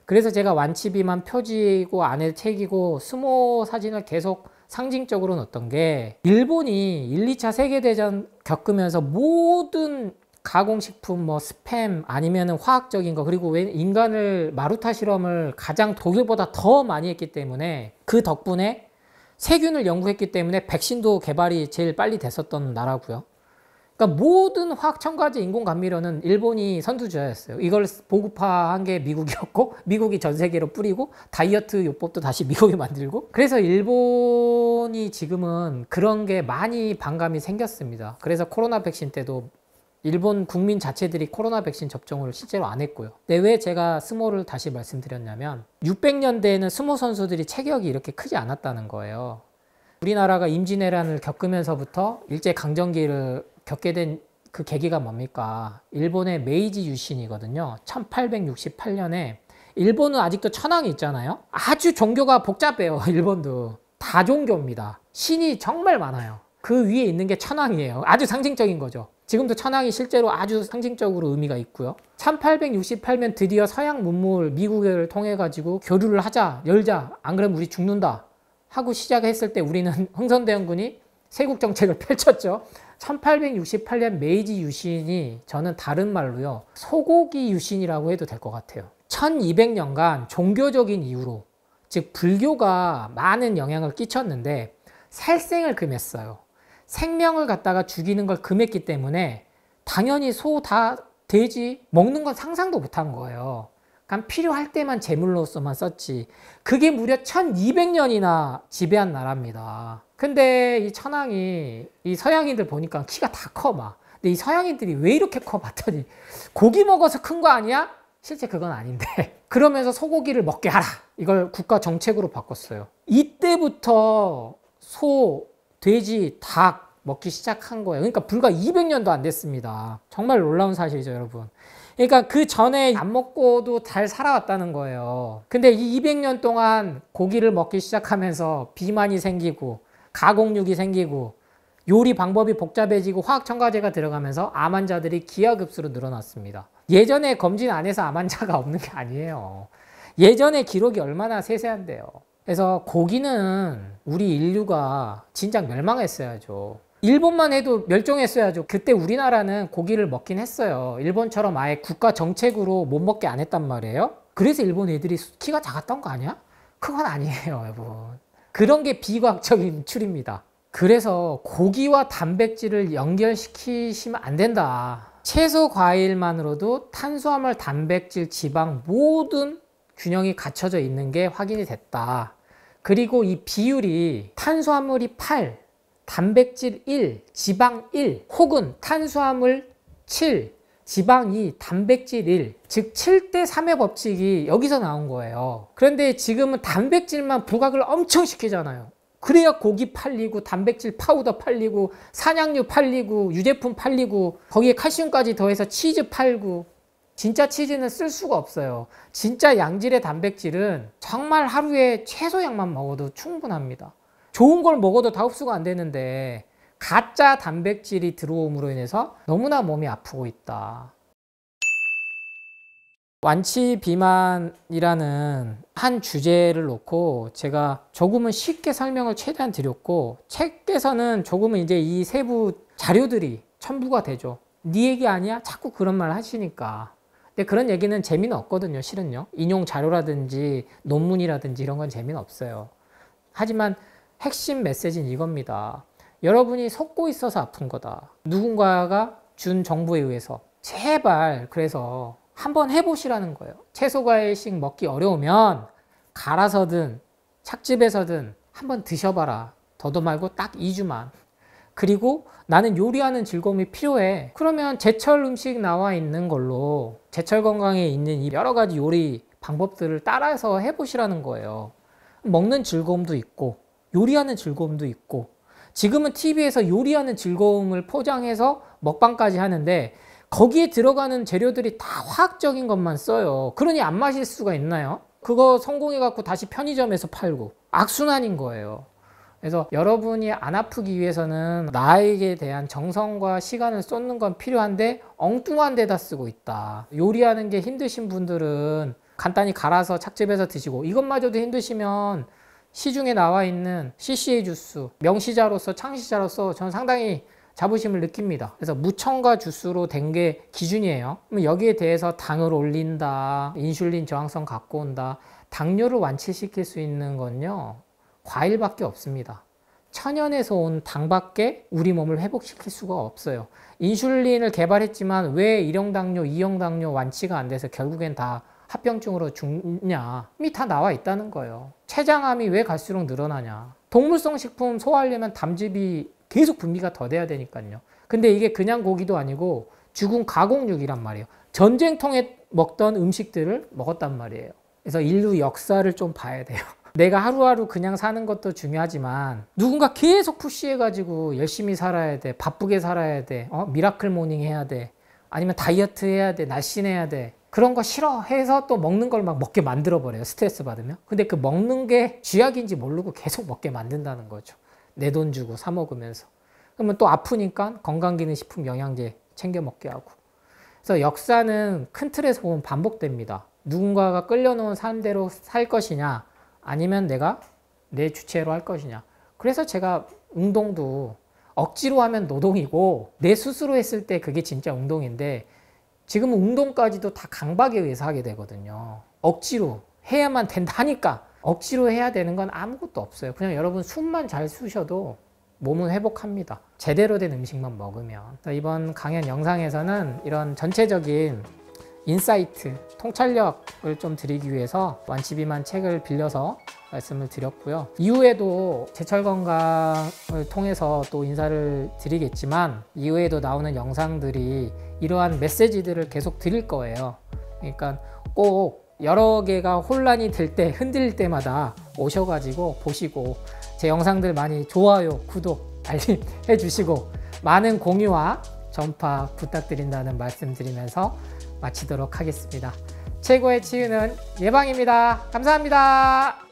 그래서 제가 완치비만 표지고 안에 책이고 스모 사진을 계속 상징적으로 넣었던 게 일본이 1, 2차 세계대전 겪으면서 모든 가공식품, 뭐 스팸 아니면 화학적인 거 그리고 왜 인간을 마루타 실험을 가장 독일보다 더 많이 했기 때문에 그 덕분에 세균을 연구했기 때문에 백신도 개발이 제일 빨리 됐었던 나라고요. 그러니까 모든 화학 첨가제 인공 감미료는 일본이 선두주자였어요. 이걸 보급화한 게 미국이었고 미국이 전 세계로 뿌리고 다이어트 요법도 다시 미국이 만들고 그래서 일본이 지금은 그런 게 많이 반감이 생겼습니다. 그래서 코로나 백신 때도 일본 국민 자체들이 코로나 백신 접종을 실제로 안 했고요. 근데 왜 제가 스모를 다시 말씀드렸냐면 600년대에는 스모 선수들이 체격이 이렇게 크지 않았다는 거예요. 우리나라가 임진왜란을 겪으면서부터 일제강점기를 겪게 된 그 계기가 뭡니까? 일본의 메이지 유신이거든요. 1868년에 일본은 아직도 천황이 있잖아요. 아주 종교가 복잡해요. 일본도 다종교입니다. 신이 정말 많아요. 그 위에 있는 게 천황이에요. 아주 상징적인 거죠. 지금도 천황이 실제로 아주 상징적으로 의미가 있고요. 1868년 드디어 서양 문물 미국을 통해 가지고 교류를 하자, 열자, 안 그러면 우리 죽는다 하고 시작했을 때 우리는 흥선대원군이 세국 정책을 펼쳤죠. 1868년 메이지 유신이 저는 다른 말로요. 소고기 유신이라고 해도 될 것 같아요. 1200년간 종교적인 이유로 즉 불교가 많은 영향을 끼쳤는데 살생을 금했어요. 생명을 갖다가 죽이는 걸 금했기 때문에 당연히 소, 닭, 돼지 먹는 건 상상도 못한 거예요. 그러니까 필요할 때만 제물로서만 썼지. 그게 무려 1200년이나 지배한 나라입니다. 근데 이 천황이 이 서양인들 보니까 키가 다 커 막. 근데 이 서양인들이 왜 이렇게 커 봤더니 고기 먹어서 큰 거 아니야? 실제 그건 아닌데 그러면서 소고기를 먹게 하라. 이걸 국가 정책으로 바꿨어요. 이때부터 소, 돼지, 닭 먹기 시작한 거예요. 그러니까 불과 200년도 안 됐습니다. 정말 놀라운 사실이죠, 여러분. 그러니까 그 전에 안 먹고도 잘 살아왔다는 거예요. 근데 이 200년 동안 고기를 먹기 시작하면서 비만이 생기고 가공육이 생기고 요리 방법이 복잡해지고 화학 첨가제가 들어가면서 암 환자들이 기하급수로 늘어났습니다. 예전에 검진 안 해서 암 환자가 없는 게 아니에요. 예전에 기록이 얼마나 세세한데요. 그래서 고기는 우리 인류가 진작 멸망했어야죠. 일본만 해도 멸종했어야죠. 그때 우리나라는 고기를 먹긴 했어요. 일본처럼 아예 국가 정책으로 못 먹게 안 했단 말이에요. 그래서 일본 애들이 키가 작았던 거 아니야? 그건 아니에요, 여러분. 그런 게 비과학적인 추리입니다. 그래서 고기와 단백질을 연결시키시면 안 된다. 채소, 과일만으로도 탄수화물, 단백질, 지방 모든 균형이 갖춰져 있는 게 확인이 됐다. 그리고 이 비율이 탄수화물이 8, 단백질 1, 지방 1 혹은 탄수화물 7, 지방 2, 단백질 1 즉 7대 3의 법칙이 여기서 나온 거예요. 그런데 지금은 단백질만 부각을 엄청 시키잖아요. 그래야 고기 팔리고 단백질 파우더 팔리고 산양류 팔리고 유제품 팔리고 거기에 칼슘까지 더해서 치즈 팔고 진짜 치즈는 쓸 수가 없어요. 진짜 양질의 단백질은 정말 하루에 최소량만 먹어도 충분합니다. 좋은 걸 먹어도 다 흡수가 안 되는데 가짜 단백질이 들어옴으로 인해서 너무나 몸이 아프고 있다. 완치 비만이라는 한 주제를 놓고 제가 조금은 쉽게 설명을 최대한 드렸고 책에서는 조금은 이제 이 세부 자료들이 첨부가 되죠. 네 얘기 아니야? 자꾸 그런 말 하시니까. 근데 그런 얘기는 재미는 없거든요, 실은요. 인용 자료라든지 논문이라든지 이런 건 재미는 없어요. 하지만 핵심 메시지는 이겁니다. 여러분이 속고 있어서 아픈 거다. 누군가가 준 정보에 의해서 제발 그래서 한번 해보시라는 거예요. 채소 과일식 먹기 어려우면 갈아서든 착즙해서든 한번 드셔봐라. 더도 말고 딱 2주만. 그리고 나는 요리하는 즐거움이 필요해. 그러면 제철 음식 나와 있는 걸로 제철 건강에 있는 이 여러 가지 요리 방법들을 따라서 해보시라는 거예요. 먹는 즐거움도 있고 요리하는 즐거움도 있고, 지금은 TV에서 요리하는 즐거움을 포장해서 먹방까지 하는데 거기에 들어가는 재료들이 다 화학적인 것만 써요. 그러니 안 마실 수가 있나요? 그거 성공해갖고 다시 편의점에서 팔고 악순환인 거예요. 그래서 여러분이 안 아프기 위해서는 나에게 대한 정성과 시간을 쏟는 건 필요한데 엉뚱한 데다 쓰고 있다. 요리하는 게 힘드신 분들은 간단히 갈아서 착즙해서 드시고, 이것마저도 힘드시면 시중에 나와 있는 CCA 주스, 명시자로서 창시자로서 저는 상당히 자부심을 느낍니다. 그래서 무첨가 주스로 된 게 기준이에요. 그럼 여기에 대해서 당을 올린다, 인슐린 저항성 갖고 온다. 당뇨를 완치시킬 수 있는 건요, 과일밖에 없습니다. 천연에서 온 당밖에 우리 몸을 회복시킬 수가 없어요. 인슐린을 개발했지만 왜 1형 당뇨, 2형 당뇨 완치가 안 돼서 결국엔 다 합병증으로 죽냐? 이미 다 나와 있다는 거예요. 췌장암이 왜 갈수록 늘어나냐? 동물성 식품 소화하려면 담즙이 계속 분비가 더 돼야 되니까요. 근데 이게 그냥 고기도 아니고 죽은 가공육이란 말이에요. 전쟁통에 먹던 음식들을 먹었단 말이에요. 그래서 인류 역사를 좀 봐야 돼요. 내가 하루하루 그냥 사는 것도 중요하지만 누군가 계속 푸시해가지고 열심히 살아야 돼, 바쁘게 살아야 돼, 미라클 모닝 해야 돼, 아니면 다이어트 해야 돼, 날씬해야 돼, 그런 거 싫어해서 또 먹는 걸 막 먹게 만들어 버려요. 스트레스 받으면. 근데 그 먹는 게 쥐약인지 모르고 계속 먹게 만든다는 거죠. 내 돈 주고 사 먹으면서. 그러면 또 아프니까 건강기능식품 영양제 챙겨 먹게 하고. 그래서 역사는 큰 틀에서 보면 반복됩니다. 누군가가 끌려놓은 삶대로 살 것이냐, 아니면 내가 내 주체로 할 것이냐. 그래서 제가 운동도 억지로 하면 노동이고 내 스스로 했을 때 그게 진짜 운동인데, 지금은 운동까지도 다 강박에 의해서 하게 되거든요. 억지로 해야만 된다니까 억지로 해야 되는 건 아무것도 없어요. 그냥 여러분 숨만 잘 쉬셔도 몸은 회복합니다. 제대로 된 음식만 먹으면. 이번 강연 영상에서는 이런 전체적인 인사이트, 통찰력을 좀 드리기 위해서 완치비만 책을 빌려서 말씀을 드렸고요. 이후에도 제철 건강을 통해서 또 인사를 드리겠지만, 이후에도 나오는 영상들이 이러한 메시지들을 계속 드릴 거예요. 그러니까 꼭 여러 개가 혼란이 될 때, 흔들릴 때마다 오셔가지고 보시고 제 영상들 많이 좋아요, 구독, 알림 해주시고 많은 공유와 전파 부탁드린다는 말씀 드리면서 마치도록 하겠습니다. 최고의 치유는 예방입니다. 감사합니다.